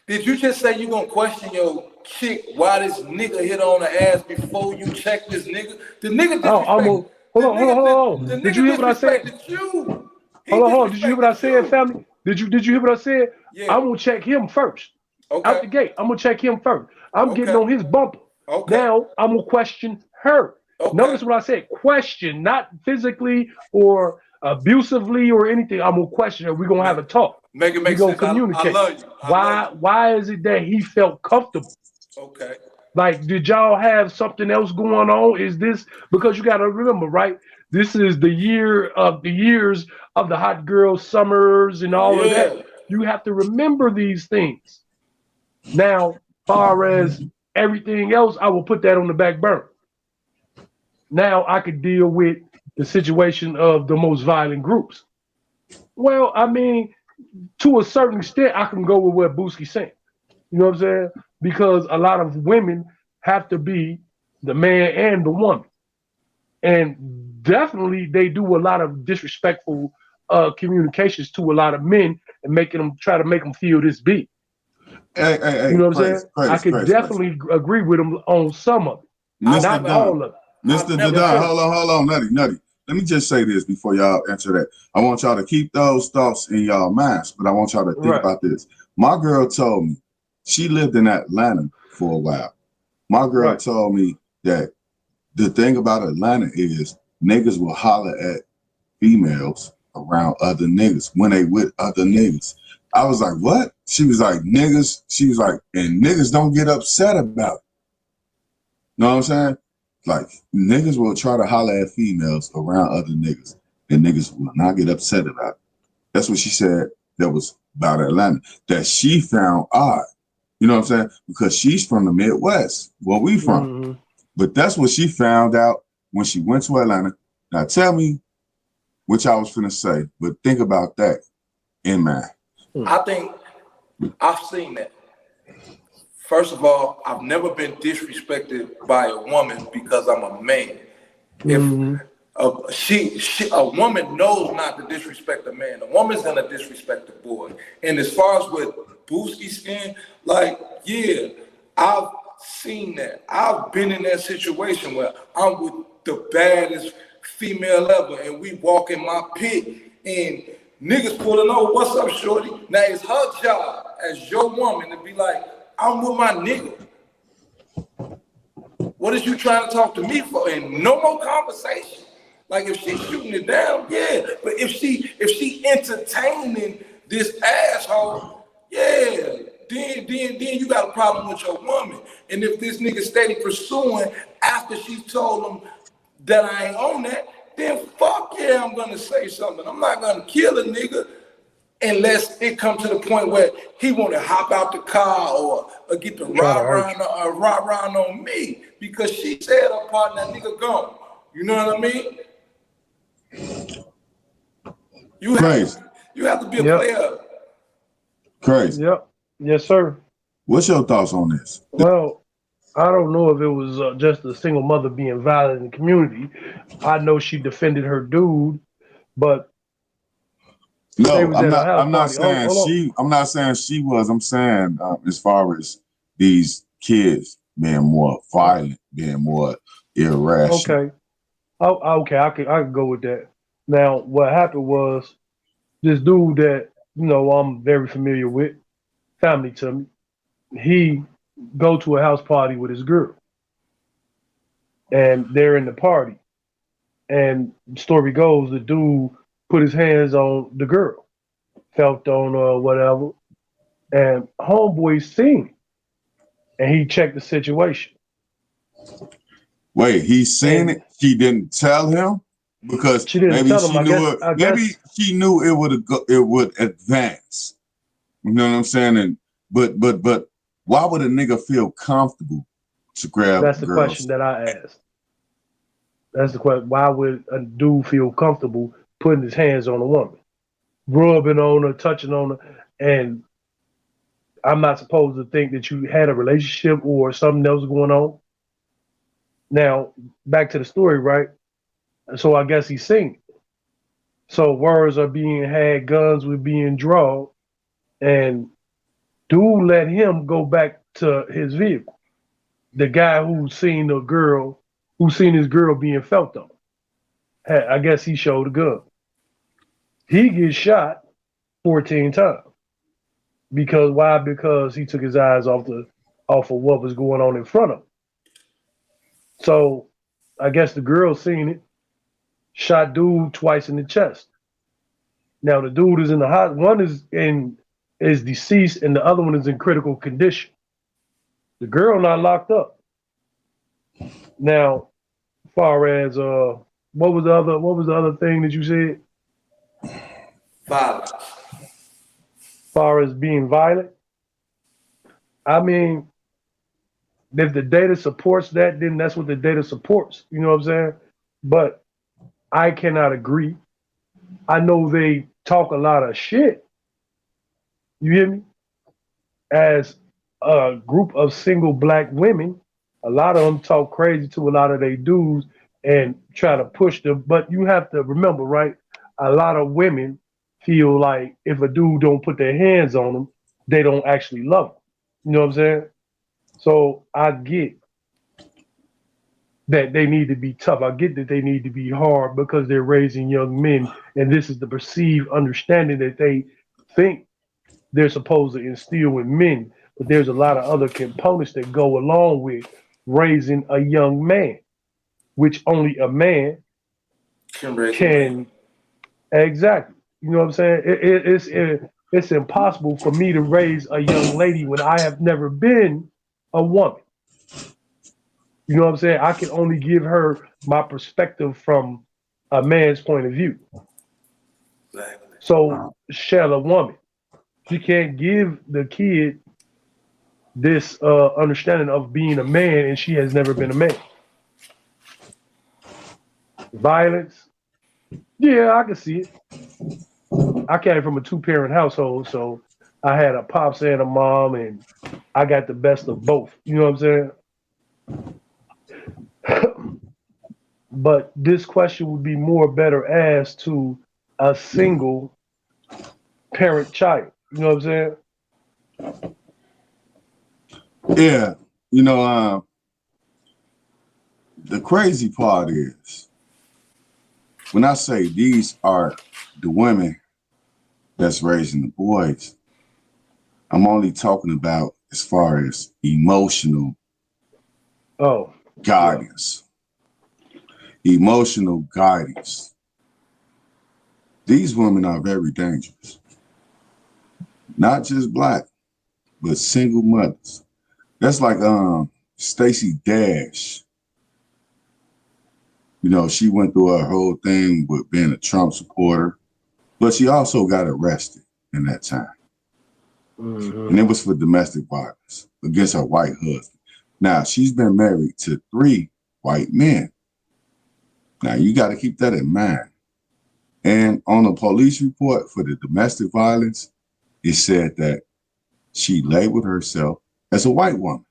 Did you just say you gonna question your chick why this nigga hit on her ass before you check this nigga? The nigga disrespected. Hold on. Did you hear what I said? You. Hold on. Did you hear what I said, family? Did you hear what I said? Yeah. I'm gonna check him first. Okay. Out the gate, I'm gonna check him first. I'm getting on his bumper. Okay. Now I'm gonna question her. Okay. Notice what I said. Question, not physically or abusively or anything. I'm gonna question her. We're gonna have a talk. Make it make We're sense. gonna communicate. I love you. Why is it that he felt comfortable? Okay. Like, did y'all have something else going on? Is this because you gotta remember, right? This is the years of the hot girl summers and all of that. You have to remember these things. Now, far as everything else, I will put that on the back burner. Now I could deal with the situation of the most violent groups. Well, I mean, to a certain extent, I can go with what Boosky's saying. You know what I'm saying? Because a lot of women have to be the man and the woman. And definitely they do a lot of disrespectful communications to a lot of men and try to make them feel this big. Hey, you know what I'm saying? I could definitely agree with him on some of it. Not all of it. Mr. Dadon, hold on, Nutty. Let me just say this before y'all answer that. I want y'all to keep those thoughts in y'all minds, but I want y'all to think about this. My girl told me she lived in Atlanta for a while. My girl told me that the thing about Atlanta is niggas will holler at females around other niggas when they with other niggas. I was like, what? She was like, niggas. She was like, and niggas don't get upset about it. Know what I'm saying? Like, niggas will try to holler at females around other niggas, and niggas will not get upset about it. That's what she said that was about Atlanta, that she found odd. You know what I'm saying? Because she's from the Midwest, where we from. Mm-hmm. But that's what she found out when she went to Atlanta. Now, tell me what I was finna say, but think about that in mind. I think I've seen that. First of all, I've never been disrespected by a woman because I'm a man. Mm-hmm. If a woman knows not to disrespect a man, a woman's gonna disrespect the boy. And as far as what Boosky's saying, like, yeah, I've seen that. I've been in that situation where I'm with the baddest female ever, and we walk in my pit, and niggas pulling over, what's up, shorty? Now it's her job as your woman to be like, I'm with my nigga. What is you trying to talk to me for? And no more conversation. Like, if she's shooting it down, yeah. But if she entertaining this asshole, yeah, then you got a problem with your woman. And if this nigga steady pursuing after she told him that I ain't on that, then fuck yeah, I'm gonna say something. I'm not gonna kill a nigga unless it comes to the point where he want to hop out the car or get the rah rah on me because she said her partner, that nigga gone. You know what I mean? You have to be a player. Crazy. Yep. Yes, sir. What's your thoughts on this? Well, I don't know if it was just a single mother being violent in the community. I know she defended her dude, but no, I'm not saying she. I'm not saying she was. I'm saying as far as these kids being more violent, being more irrational. Okay. Okay, I could go with that. Now, what happened was this dude that I'm very familiar with, family to me. He go to a house party with his girl, and they're in the party. And the story goes, the dude put his hands on the girl, felt on her or whatever, and homeboy seen it, and he checked the situation. Wait, he seen it. She didn't tell him because she didn't maybe tell him. she knew it. Maybe she knew it would it would advance. You know what I'm saying? And but why would a nigga feel comfortable to grab? That's the girls? question that I asked. That's the question. Why would a dude feel comfortable putting his hands on a woman, rubbing on her, touching on her, and I'm not supposed to think that you had a relationship or something else going on. Now, back to the story, right? So I guess he's seen it. So words are being had, guns were being drawn, and dude let him go back to his vehicle. The guy who's seen the girl, who's seen his girl being felt on. I guess he showed a gun. He gets shot 14 times. Because why? Because he took his eyes off of what was going on in front of him. So I guess the girl seen it, shot dude twice in the chest. Now the dude is in the hospital. One is deceased, and the other one is in critical condition. The girl not locked up. Now, as far as what was the other thing that you said? Violence. As far as being violent, I mean, if the data supports that, then that's what the data supports. You know what I'm saying? But I cannot agree. I know they talk a lot of shit. You hear me? As a group of single black women, a lot of them talk crazy to a lot of their dudes and try to push them. But you have to remember, right? A lot of women feel like if a dude don't put their hands on them, they don't actually love them. You know what I'm saying? So I get that they need to be tough. I get that they need to be hard because they're raising young men, and this is the perceived understanding that they think they're supposed to instill in men. But there's a lot of other components that go along with raising a young man, which only a man can. Exactly. You know what I'm saying? It's impossible for me to raise a young lady when I have never been a woman. You know what I'm saying? I can only give her my perspective from a man's point of view. Exactly. So shall a woman. She can't give the kid this understanding of being a man, and she has never been a man. Violence. Yeah, I can see it. I came from a two-parent household, so I had a pops and a mom, and I got the best of both. You know what I'm saying? But this question would be more better asked to a single parent child. You know what I'm saying? Yeah, you know, the crazy part is when I say these are the women that's raising the boys, I'm only talking about as far as emotional guidance. Yeah. Emotional guidance. These women are very dangerous. Not just black, but single mothers. That's like Stacey Dash. You know, she went through her whole thing with being a Trump supporter, but she also got arrested in that time. Mm-hmm. And it was for domestic violence against her white husband. Now, she's been married to 3 white men. Now, you got to keep that in mind. And on a police report for the domestic violence, it said that she labeled herself as a white woman.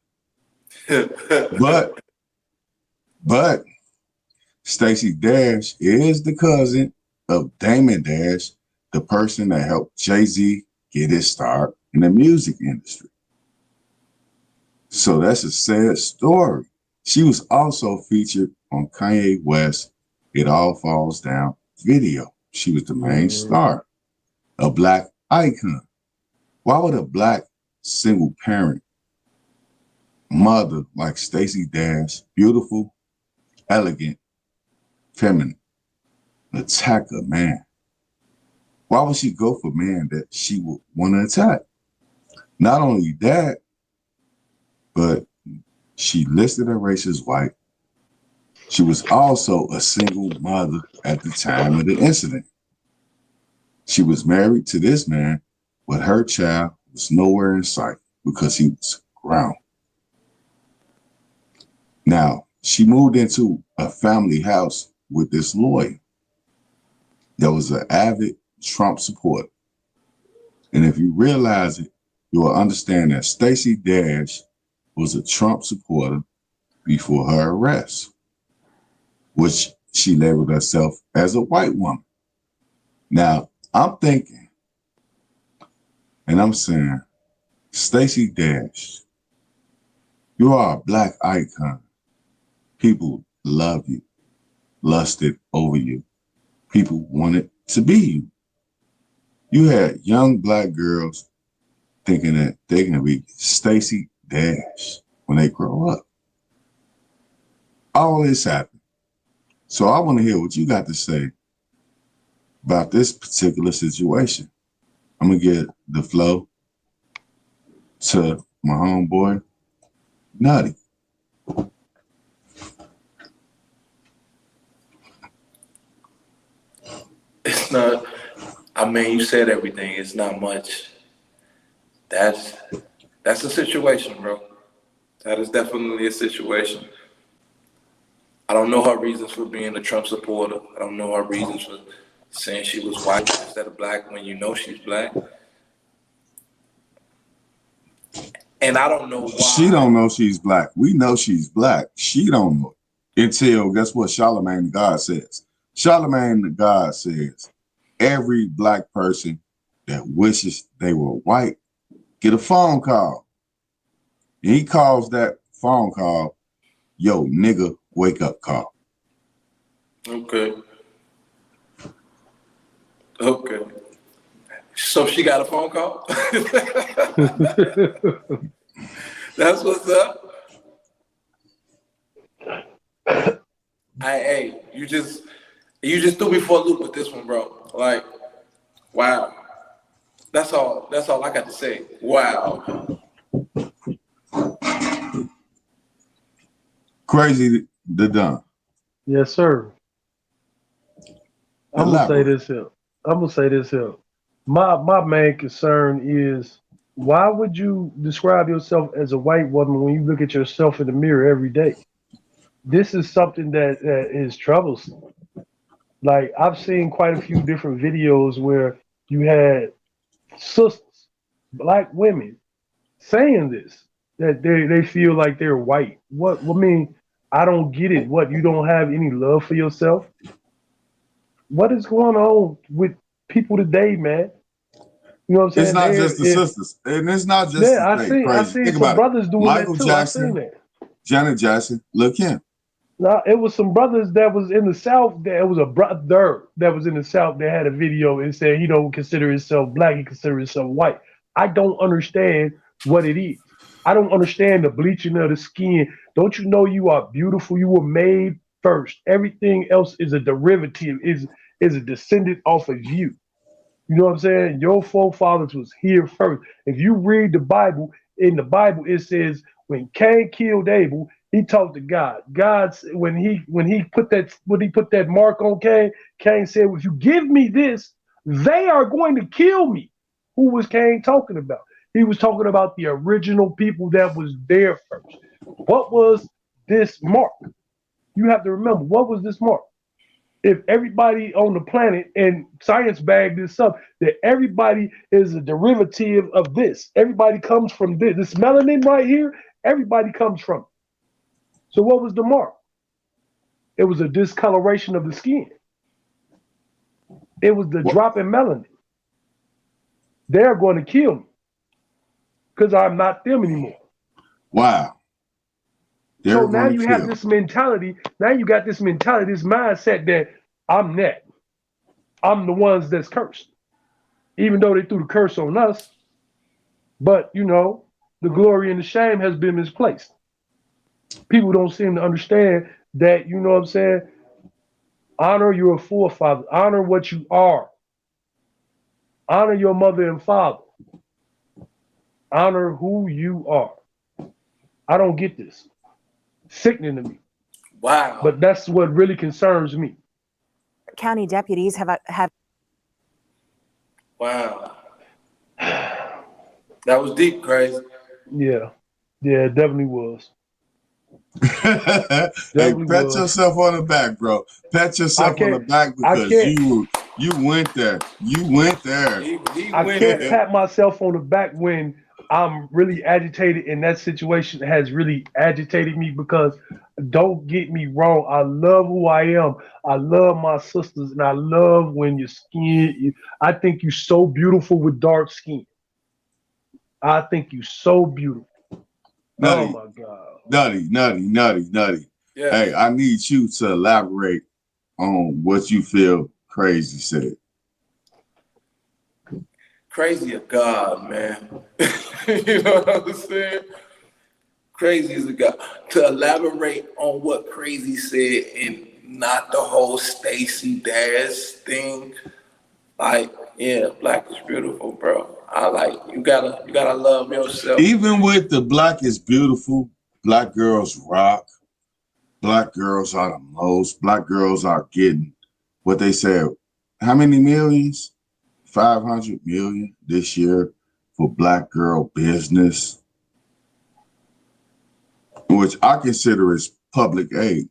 But Stacey Dash is the cousin of Damon Dash, the person that helped Jay-Z get his start in the music industry. So that's a sad story. She was also featured on Kanye West It All Falls Down video. She was the main star, a black icon. Why would a black single parent mother like Stacey Dash, beautiful, elegant, feminine, attack a man Why would she go for men that she would want to attack? Not only that, but she listed her race as white. She was also a single mother at the time of the incident. She was married to this man, but her child was nowhere in sight because he was grounded. Now, she moved into a family house with this lawyer that was an avid Trump supporter. And if you realize it, you will understand that Stacey Dash was a Trump supporter before her arrest, which she labeled herself as a white woman. Now, I'm thinking, and I'm saying, Stacey Dash, you are a black icon. People love you, lusted over you. People wanted to be you. You had young black girls thinking that they can be Stacey Dash when they grow up. All this happened. So I want to hear what you got to say about this particular situation. I'm going to get the flow to my homeboy, Nutty. It's not, I mean, you said everything. It's not much. That's a situation, bro. That is definitely a situation. I don't know her reasons for being a Trump supporter. I don't know her reasons for saying she was white instead of black when you know she's black. And I don't know why. She don't know she's black. We know she's black. She don't know it until, guess what, Charlamagne the God says. Charlamagne the God says, every black person that wishes they were white get a phone call. And he calls that phone call, yo, nigga, wake up call. Okay. So she got a phone call? That's what's up. Hey, you just threw me for a loop with this one, bro. Like, wow. That's all I got to say. Wow. Crazy the done. Yes, sir. I'm gonna say this here. My main concern is, why would you describe yourself as a white woman when you look at yourself in the mirror every day? This is something that is troublesome. Like, I've seen quite a few different videos where you had sisters, black women, saying this, that they feel like they're white. What I mean, I don't get it. What, you don't have any love for yourself? What is going on with people today, man? You know what I'm saying? It's not just the sisters. And it's not just yeah, I crazy. seen Think some about brothers it. doing Michael that too. Jackson, I seen that. Janet Jackson, look him. Now, it was some brothers that was in the South. That it was a brother that was in the South that had a video and said he don't consider himself black. He consider himself white. I don't understand what it is. I don't understand the bleaching of the skin. Don't you know you are beautiful? You were made first. Everything else is a derivative. Is a descendant off of you. You know what I'm saying? Your forefathers was here first. If you read the Bible, in the Bible it says when Cain killed Abel, he talked to God. God, when he put that mark on Cain, Cain said, "If you give me this, they are going to kill me." Who was Cain talking about? He was talking about the original people that was there first. What was this mark? You have to remember, what was this mark? If everybody on the planet, and science bagged this up, that everybody is a derivative of this. Everybody comes from this. This melanin right here, everybody comes from it. So what was the mark? It was a discoloration of the skin. It was the drop in melanin. They're going to kill me because I'm not them anymore. Wow. So now you have this mentality. Now you got this mentality, this mindset that I'm that. I'm the ones that's cursed. Even though they threw the curse on us, but you know, the glory and the shame has been misplaced. People don't seem to understand that, you know what I'm saying? Honor your forefathers. Honor what you are. Honor your mother and father. Honor who you are. I don't get this. Sickening to me. Wow. But that's what really concerns me. County deputies have. Wow. That was deep, crazy. Yeah, it definitely was. Hey, pat yourself on the back, bro. Pat yourself on the back because you went there. You went there. I can't pat myself on the back when I'm really agitated, and that situation has really agitated me because don't get me wrong, I love who I am. I love my sisters, and I love when your skin. I think you're so beautiful with dark skin. I think you're so beautiful. Nutty, oh my God. Nutty. Yeah. Hey, I need you to elaborate on what you feel Crazy said. Crazy of God, man. You know what I'm saying? Crazy is a God. To elaborate on what Crazy said and not the whole Stacey Dash thing. Like, yeah, black is beautiful, bro. You gotta love yourself. Even with the black is beautiful, black girls rock. Black girls are the most. Black girls are getting what they said. How many millions? 500 million this year for black girl business, which I consider is public aid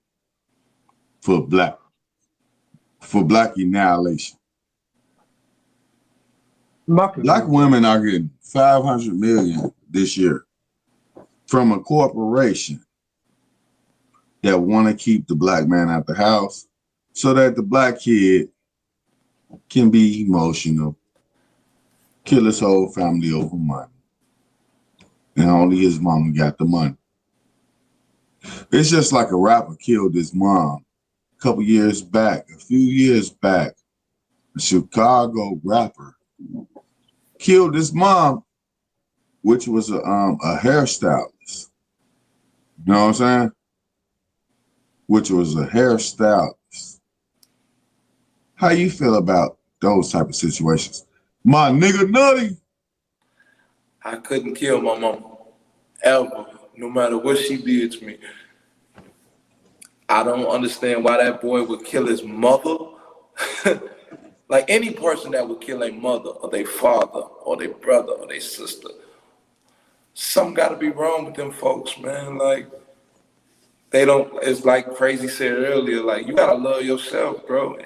for black annihilation. Black women are getting 500 million this year from a corporation that want to keep the black man out the house so that the black kid can be emotional, kill his whole family over money. And only his mama got the money. It's just like a rapper killed his mom a few years back. A Chicago rapper killed his mom, which was a hairstylist. You know what I'm saying? Which was a hairstylist. How you feel about those type of situations? My nigga Nutty. I couldn't kill my mama, ever, no matter what she did to me. I don't understand why that boy would kill his mother. Like any person that would kill a mother or their father or their brother or their sister, something got to be wrong with them folks, man. Like, they don't, it's like Crazy said earlier, like, you got to love yourself, bro.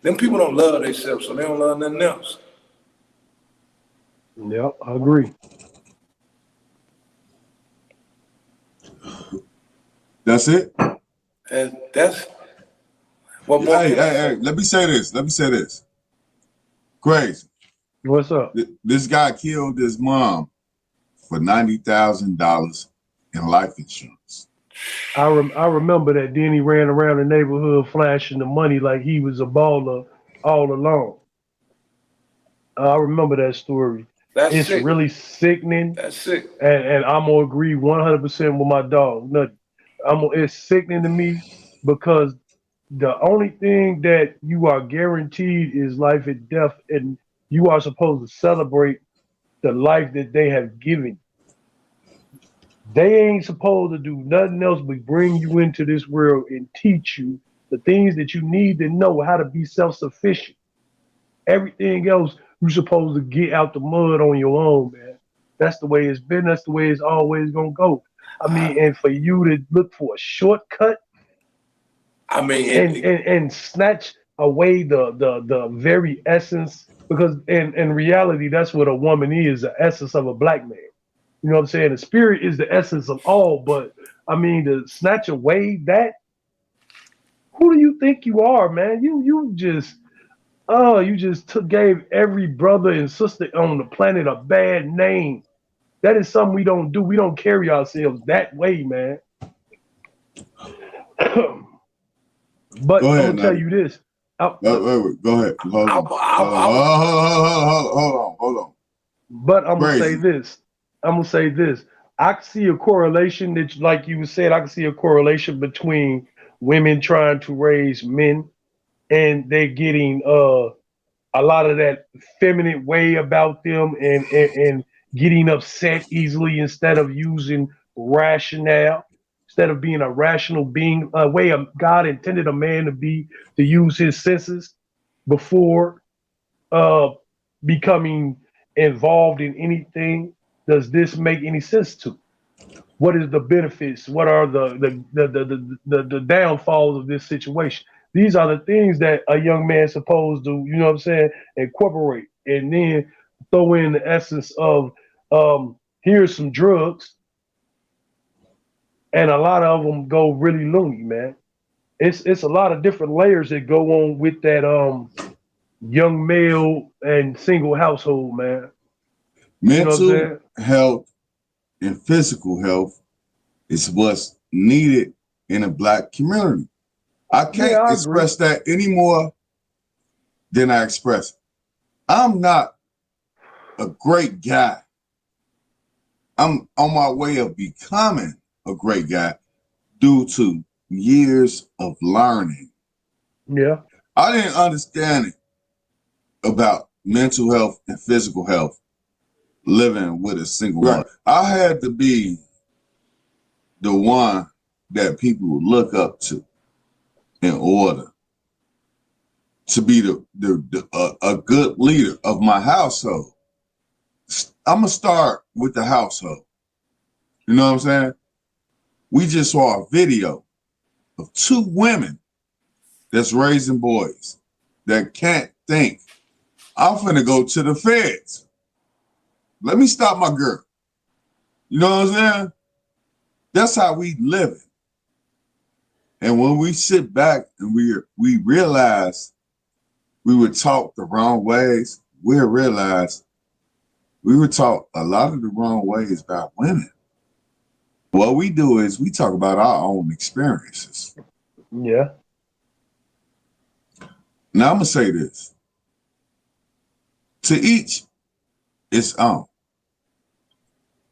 Them people don't love themselves, so they don't love nothing else. Yep, I agree. That's it? And that's what more. Hey, let me say this. Crazy. What's up? This guy killed his mom for $90,000 in life insurance. I remember that. Then he ran around the neighborhood flashing the money like he was a baller all along. I remember that story. It's sick. Really sickening. That's sick. And I'm gonna agree 100% with my dog. Nutty. It's sickening to me because the only thing that you are guaranteed is life and death, and you are supposed to celebrate the life that they have given. They ain't supposed to do nothing else but bring you into this world and teach you the things that you need to know how to be self-sufficient. Everything else you're supposed to get out the mud on your own, man. That's the way it's been. That's the way it's always gonna go. I mean, and for you to look for a shortcut, I mean, and snatch away the very essence, because in reality, that's what a woman is, the essence of a black man. You know what I'm saying? The spirit is the essence of all, but I mean, to snatch away that, who do you think you are, man? You just gave every brother and sister on the planet a bad name. That is something we don't do. We don't carry ourselves that way, man. But Go ahead, I'm gonna tell you this. Wait, go ahead. Hold on. But I'm gonna say this. I see a correlation that, like you said, I can see a correlation between women trying to raise men and they're getting a lot of that feminine way about them, and getting upset easily instead of using rationale, instead of being a rational being, a way of God intended a man to be, to use his senses before uh, becoming involved in anything. Does this make any sense to? What is the benefits? What are the downfalls of this situation? These are the things that a young man supposed to, you know what I'm saying, incorporate, and then throw in the essence of here's some drugs, and a lot of them go really loony, man. It's a lot of different layers that go on with that young male and single household, man. You know what I'm Mental saying? health and physical health is what's needed in a Black community. I can't Yeah, I agree. express that any more than I express it. I'm not a great guy. I'm on my way of becoming a great guy due to years of learning. Yeah. I didn't understand it about mental health and physical health living with a single mother. I had to be the one that people would look up to in order to be a good leader of my household. I'm gonna start with the household. You know what I'm saying? We just saw a video of 2 women that's raising boys that can't think. I'm finna go to the feds. Let me stop my girl. You know what I'm saying? That's how we live. And when we sit back and we realize we were taught the wrong ways, we realize we were taught a lot of the wrong ways about women. What we do is we talk about our own experiences. Yeah. Now I'm gonna say this. To each its own.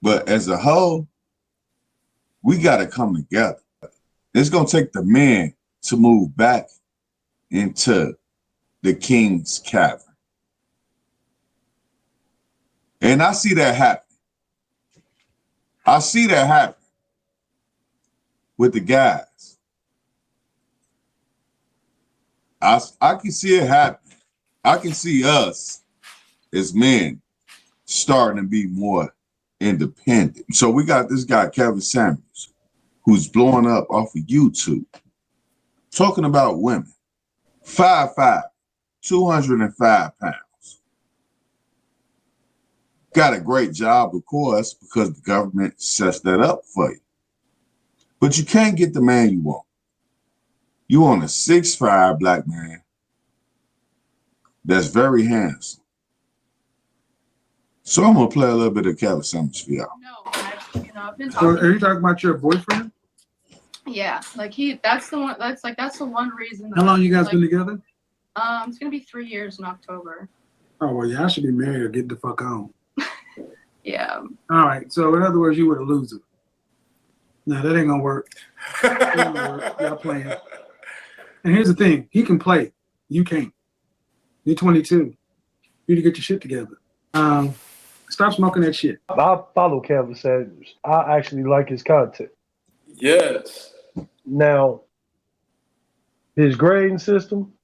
But as a whole, we gotta come together. It's gonna take the men to move back into the king's cavern. And I see that happen. I see that happen with the guys. I can see it happen. I can see us as men starting to be more independent. So we got this guy, Kevin Samuels, who's blowing up off of YouTube, talking about women. 5'5", 205 pounds. Got a great job, of course, because the government sets that up for you. But you can't get the man you want. You want a 6'5" Black man that's very handsome. So I'm gonna play a little bit of Kevin Samuels for y'all. No, I've been So talking. are you talking about your boyfriend? Yeah, like that's the one. That's the one reason. How long you guys been together? It's gonna be 3 years in October. Oh well, y'all should be married or get the fuck on. Yeah. All right. So in other words, you were a loser. No, that ain't gonna work. That ain't gonna work. Y'all playing. And here's the thing: he can play. You can't. You're 22. You need to get your shit together. Stop smoking that shit. I follow Kevin Samuels. I actually like his content. Yes. Now, his grading system,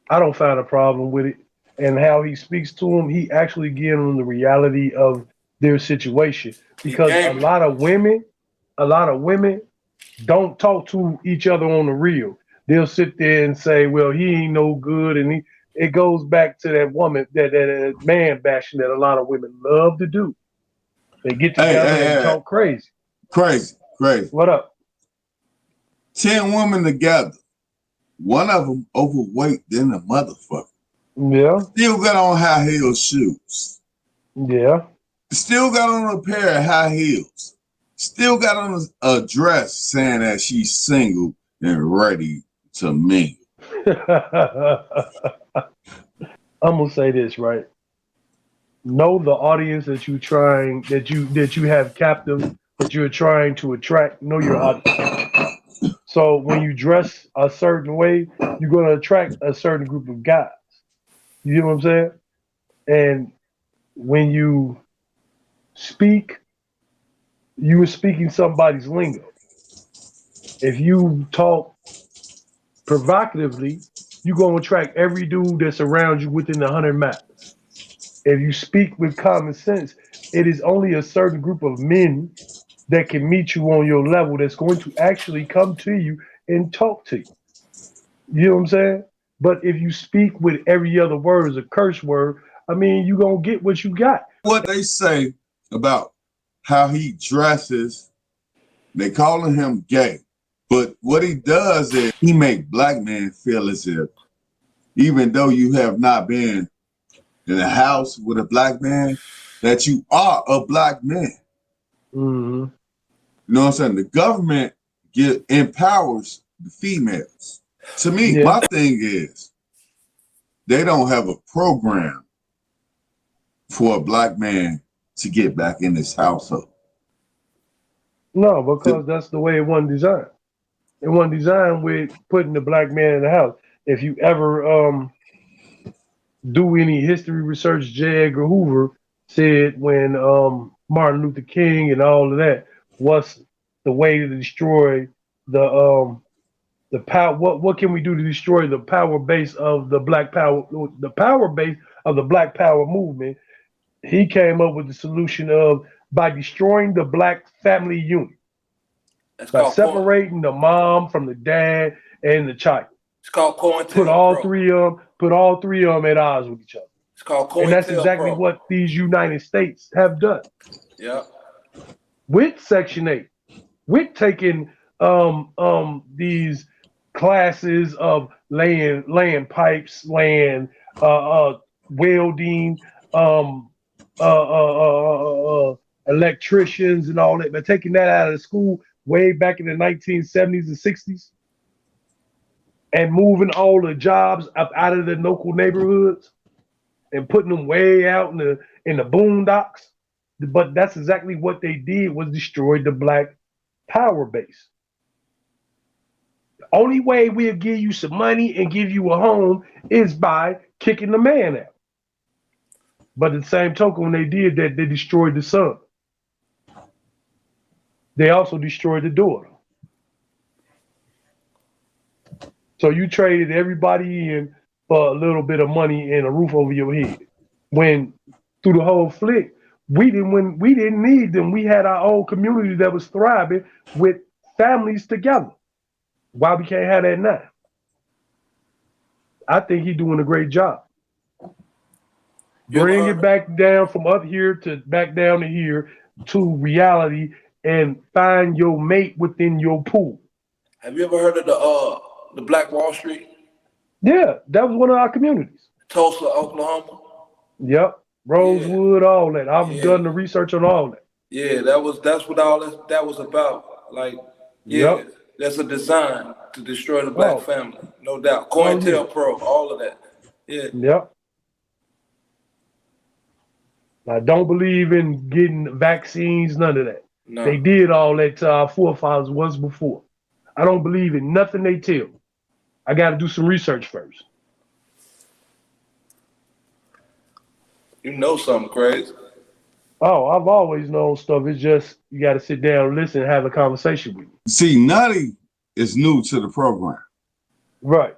I don't find a problem with it. And how he speaks to them, he actually gives them the reality of their situation. Because a lot of women don't talk to each other on the real. They'll sit there and say, well, he ain't no good. And it goes back to that woman, that man bashing that a lot of women love to do. They get together and talk crazy. Crazy. What up? 10 women together. One of them overweight than a motherfucker. Yeah. Still got on high heel shoes. Yeah. Still got on a pair of high heels. Still got on a dress saying that she's single and ready to mingle. I'm gonna say this, right? Know the audience that you have captive, that you're trying to attract. Know your audience. So when you dress a certain way, you're gonna attract a certain group of guys. You know what I'm saying? And when you speak, you are speaking somebody's lingo. If you talk provocatively, you're going to attract every dude that's around you within 100 miles. If you speak with common sense, it is only a certain group of men that can meet you on your level that's going to actually come to you and talk to you. You know what I'm saying? But if you speak with every other word as a curse word, I mean, you're going to get what you got. What they say about how he dresses, they calling him gay. But what he does is he make black men feel as if, even though you have not been in a house with a black man, that you are a black man. Mm-hmm. You know what I'm saying? The government empowers the females. To me, my thing is, they don't have a program for a black man to get back in this household. No, because that's the way it wasn't designed. It wasn't designed with putting the black man in the house. If you ever do any history research, J. Edgar Hoover said when Martin Luther King and all of that, what's the way to destroy the power? What can we do to destroy the power base of the black power? The power base of the Black Power movement. He came up with the solution of by destroying the black family unit. By separating the mom from the dad and the child. It's called COINTELPRO. Put all three of them at odds with each other. It's called COINTELPRO. And that's exactly what these United States have done. Yeah. With Section 8, with taking these classes of laying pipes, laying welding, electricians and all that, but taking that out of the school way back in the 1970s and 60s and moving all the jobs up out of the local neighborhoods and putting them way out in the boondocks. But that's exactly what they did, was destroy the black power base. The only way we'll give you some money and give you a home is by kicking the man out. But at the same token, when they did that, they destroyed the son. They also destroyed the daughter. So you traded everybody in for a little bit of money and a roof over your head. When through the whole flick, we didn't need them. We had our own community that was thriving with families together. Why we can't have that now? I think he's doing a great job. Bring it back down from up here to back down to here to reality and find your mate within your pool. Have you ever heard of the Black Wall Street? Yeah, that was one of our communities. Tulsa, Oklahoma. Yep, Rosewood, all that. I've done the research on all that. Yeah, that's what all that was about. Like, that's a design to destroy the black family, no doubt. COINTELPRO, all of that. Yeah. Yep. I don't believe in getting vaccines, none of that. No. They did all that to our forefathers once before. I don't believe in nothing they tell me. I got to do some research first. You know something crazy. Oh, I've always known stuff. It's just you got to sit down, listen, and have a conversation with me. See, Nutty is new to the program. Right.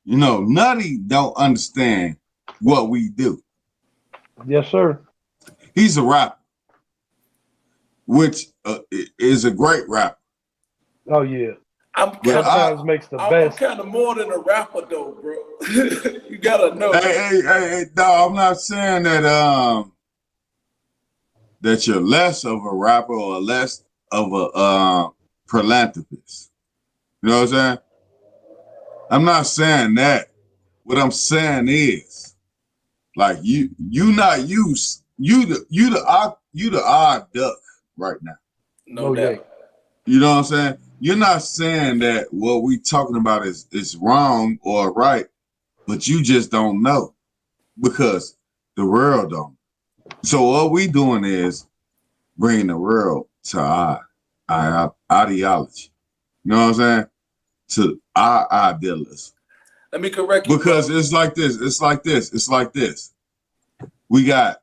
You know, Nutty don't understand what we do. Yes, sir. He's a rapper, which is a great rapper. Oh, yeah. Sometimes makes the best. I'm kind of more than a rapper, though, bro. You gotta know. Hey, no, I'm not saying that that you're less of a rapper or less of a philanthropist. You know what I'm saying? I'm not saying that. What I'm saying is, like you the odd duck right now. No doubt. You know what I'm saying? You're not saying that what we talking about is wrong or right, but you just don't know because the world don't. So what we doing is bringing the world to our ideology. You know what I'm saying? To our idealism. Let me correct you, Because bro. it's like this. It's like this. It's like this. We got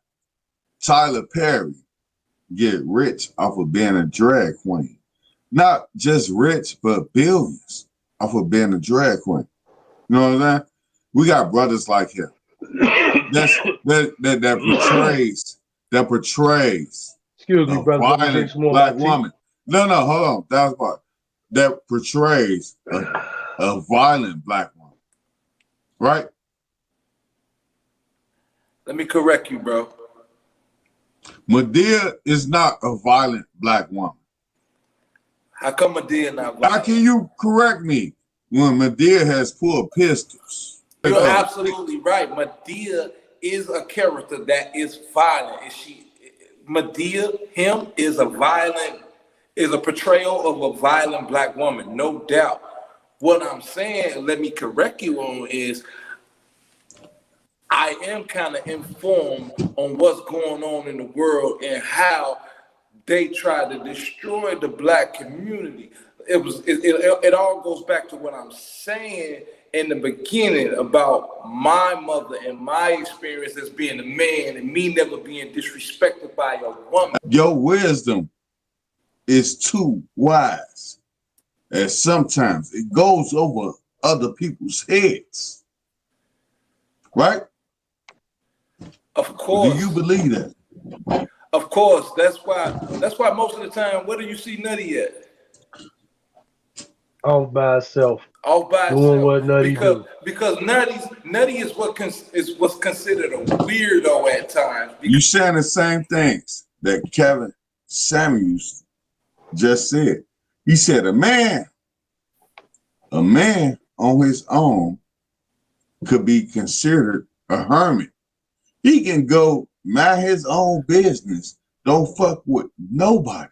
Tyler Perry get rich off of being a drag queen. Not just rich, but billions off of being a drag queen. You know what I'm saying? We got brothers like him. that portrays Excuse me, a brother. Let me drink violent some more black of my tea. woman. No, hold on. That's part. That portrays a violent black woman. Right? Let me correct you, bro. Madea is not a violent black woman. How come Madea not violent? How can you correct me when Madea has pulled pistols? You're absolutely right. Madea is a character that is violent. Madea, him is a portrayal of a violent black woman, no doubt. What I'm saying, let me correct you on, is I am kind of informed on what's going on in the world and how they try to destroy the black community. It all goes back to what I'm saying in the beginning about my mother and my experience as being a man and me never being disrespected by a woman. Your wisdom is too wise, and sometimes it goes over other people's heads. Right? Of course. Do you believe that? Of course. That's why most of the time, where do you see Nutty at? Off by itself. Off by doing itself. what Nutty do. Because Nutty is what's considered a weirdo at times. You saying the same things that Kevin Samuels just said. He said a man on his own could be considered a hermit. He can go mind his own business, don't fuck with nobody.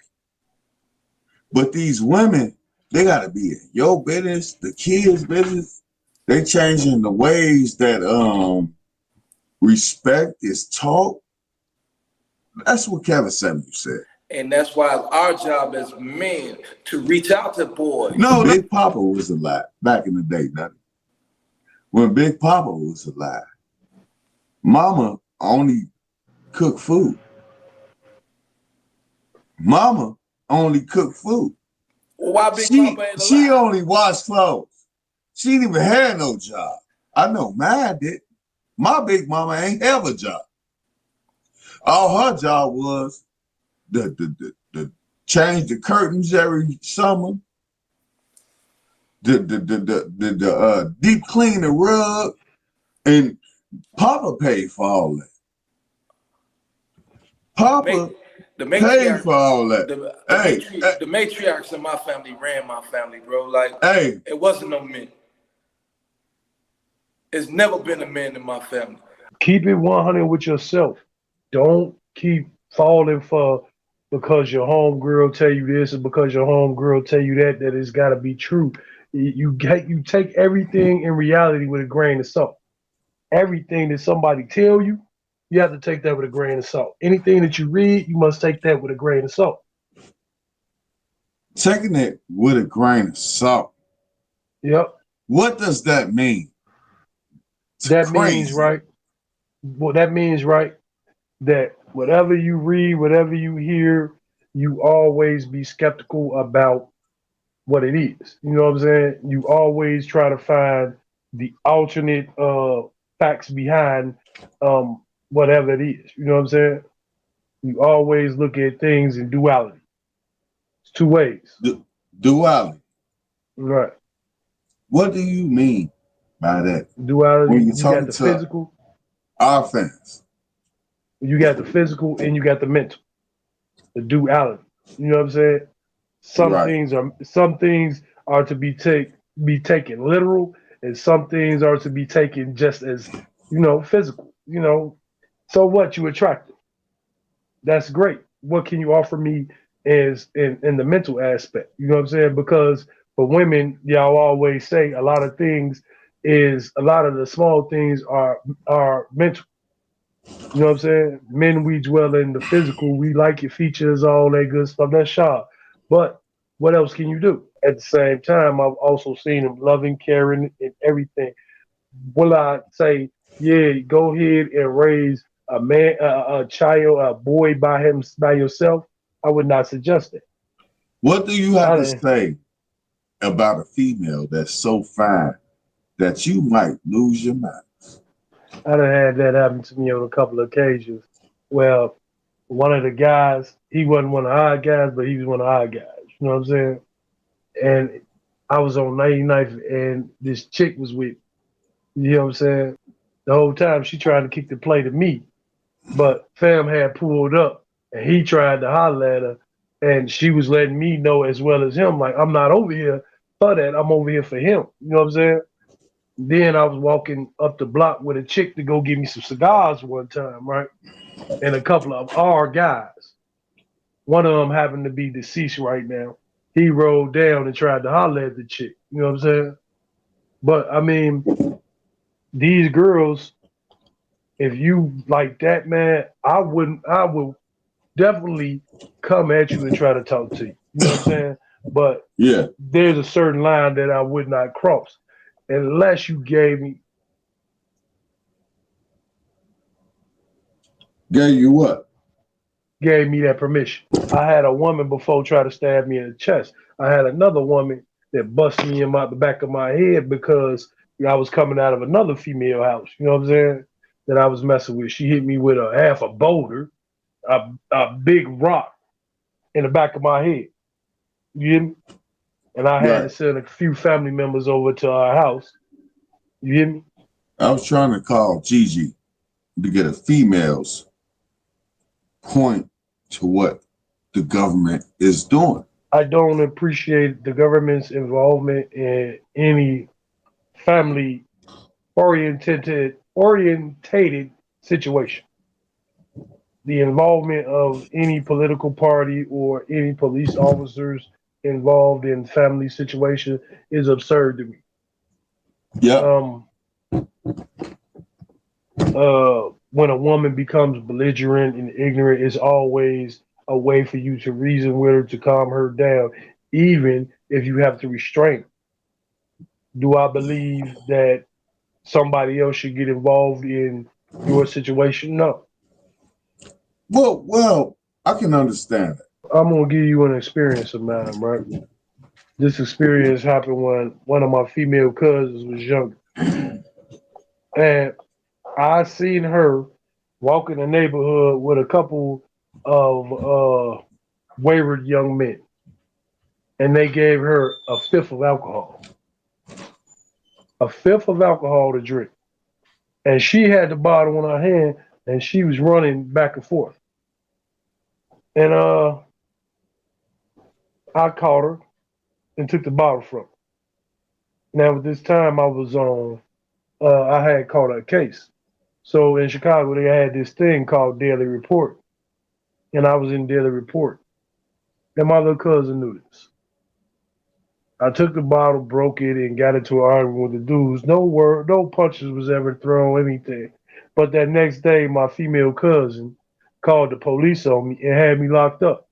But these women, they gotta be in your business, the kids' business. They changing the ways that respect is taught. That's what Kevin Samuels said. And that's why it's our job as men to reach out to boys. No, Big Papa was alive back in the day, Nutty. When Big Papa was alive, Mama only cooked food. Mama only cooked food. Well, why Big Papa ain't alive? She only washed clothes. She didn't even have no job. I know mine did. My big mama ain't have a job. All her job was the change the curtains every summer, the deep clean the rug, and Papa paid for all that. Papa paid for all that. The matriarchs in my family ran my family, bro. Like, it wasn't no men. It's never been a man in my family. Keep it 100 with yourself. Don't keep falling for because your homegirl tell you this and because your homegirl tell you that it's got to be true. You take everything in reality with a grain of salt. Everything that somebody tell you, you have to take that with a grain of salt. Anything that you read, you must take that with a grain of salt. Taking it with a grain of salt. Yep. What does that mean? That means, right? Well, that means, right, that whatever you read, whatever you hear, you always be skeptical about what it is. You know what I'm saying? You always try to find the alternate facts behind whatever it is. You know what I'm saying? You always look at things in duality. It's two ways. Duality. Right. What do you mean by that? Duality. When you got the physical. Our fans. You got the physical and you got the mental. The duality. You know what I'm saying? Some things are to be taken literal, and some things are to be taken just as, physical. So what? You attractive. That's great. What can you offer me is in the mental aspect? You know what I'm saying? Because for women, y'all always say a lot of the small things are mental. You know what I'm saying? Men, we dwell in the physical. We like your features, all that good stuff. That's sharp. But what else can you do? At the same time, I've also seen them loving, caring, and everything. will I say, yeah, go ahead and raise a child, a boy by yourself? I would not suggest it. What do you have to I, say about a female that's so fine that you might lose your mind? I done had that happen to me on a couple of occasions. Well, one of the guys, he wasn't one of our guys, but he was one of our guys. You know what I'm saying? And I was on 99th, and this chick was with me. You know what I'm saying? The whole time she tried to kick the play to me, but fam had pulled up, and he tried to holler at her, and she was letting me know as well as him, like, I'm not over here for that. I'm over here for him. You know what I'm saying? Then I was walking up the block with a chick to go get me some cigars one time, right? And a couple of our guys. One of them happened to be deceased right now. He rolled down and tried to holler at the chick. You know what I'm saying? But I mean, these girls, if you like that, man, I would definitely come at you and try to talk to you. You know what I'm saying? But Yeah. there's a certain line that I would not cross unless you gave me what? Gave me that permission. I had a woman before try to stab me in the chest. I had another woman that busted me in the back of my head because I was coming out of another female house. You know what I'm saying? That I was messing with. She hit me with a half a boulder, a big rock in the back of my head. You hear me? And I had to send a few family members over to our house. You hear me? I was trying to call Gigi to get a female's point to what the government is doing. I don't appreciate the government's involvement in any family orientated situation. The involvement of any political party or any police officers involved in family situation is absurd to me. Yeah. When a woman becomes belligerent and ignorant, it's always a way for you to reason with her to calm her down, even if you have to restrain her. Do I believe that somebody else should get involved in your situation? No. Well, I can understand that. I'm gonna give you an experience of mine, right? This experience happened when one of my female cousins was younger. And I seen her walk in the neighborhood with a couple of wayward young men. And they gave her a fifth of alcohol. A fifth of alcohol to drink. And she had the bottle in her hand and she was running back and forth. And I caught her and took the bottle from her. Now at this time I was on I had caught a case. So in Chicago they had this thing called Daily Report. And I was in Daily Report. And my little cousin knew this. I took the bottle, broke it, and got into an argument with the dudes. No punches was ever thrown, anything. But that next day, my female cousin called the police on me and had me locked up.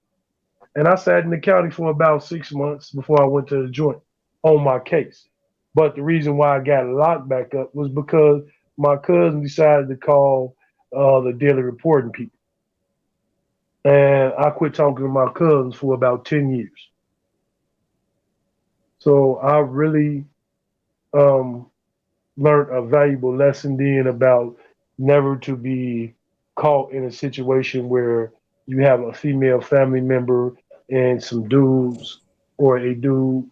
And I sat in the county for about 6 months before I went to the joint on my case. But the reason why I got locked back up was because my cousin decided to call the Daily Reporting people. And I quit talking to my cousins for about 10 years. So I really learned a valuable lesson then about never to be caught in a situation where you have a female family member and some dudes or a dude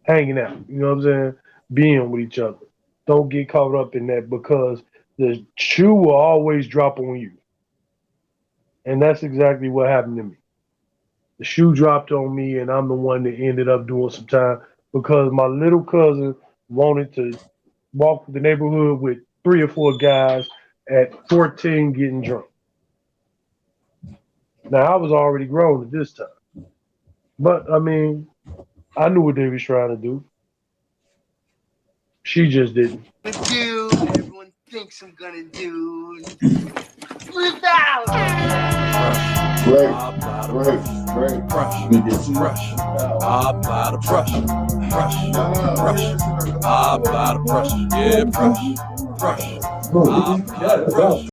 hanging out. You know what I'm saying? Being with each other. Don't get caught up in that because the shoe will always drop on you. And that's exactly what happened to me. The shoe dropped on me, and I'm the one that ended up doing some time because my little cousin wanted to walk the neighborhood with 3 or 4 guys at 14 getting drunk. Now, I was already grown at this time. But, I mean, I knew what they was trying to do. She just didn't. Everyone thinks I'm gonna do. Slip down. Great. I apply the Great. pressure. Great. Pressure. Let me get you. Pressure. I apply the pressure. Pressure. Pressure. I apply the pressure. Yeah, pressure. Pressure. I apply the pressure.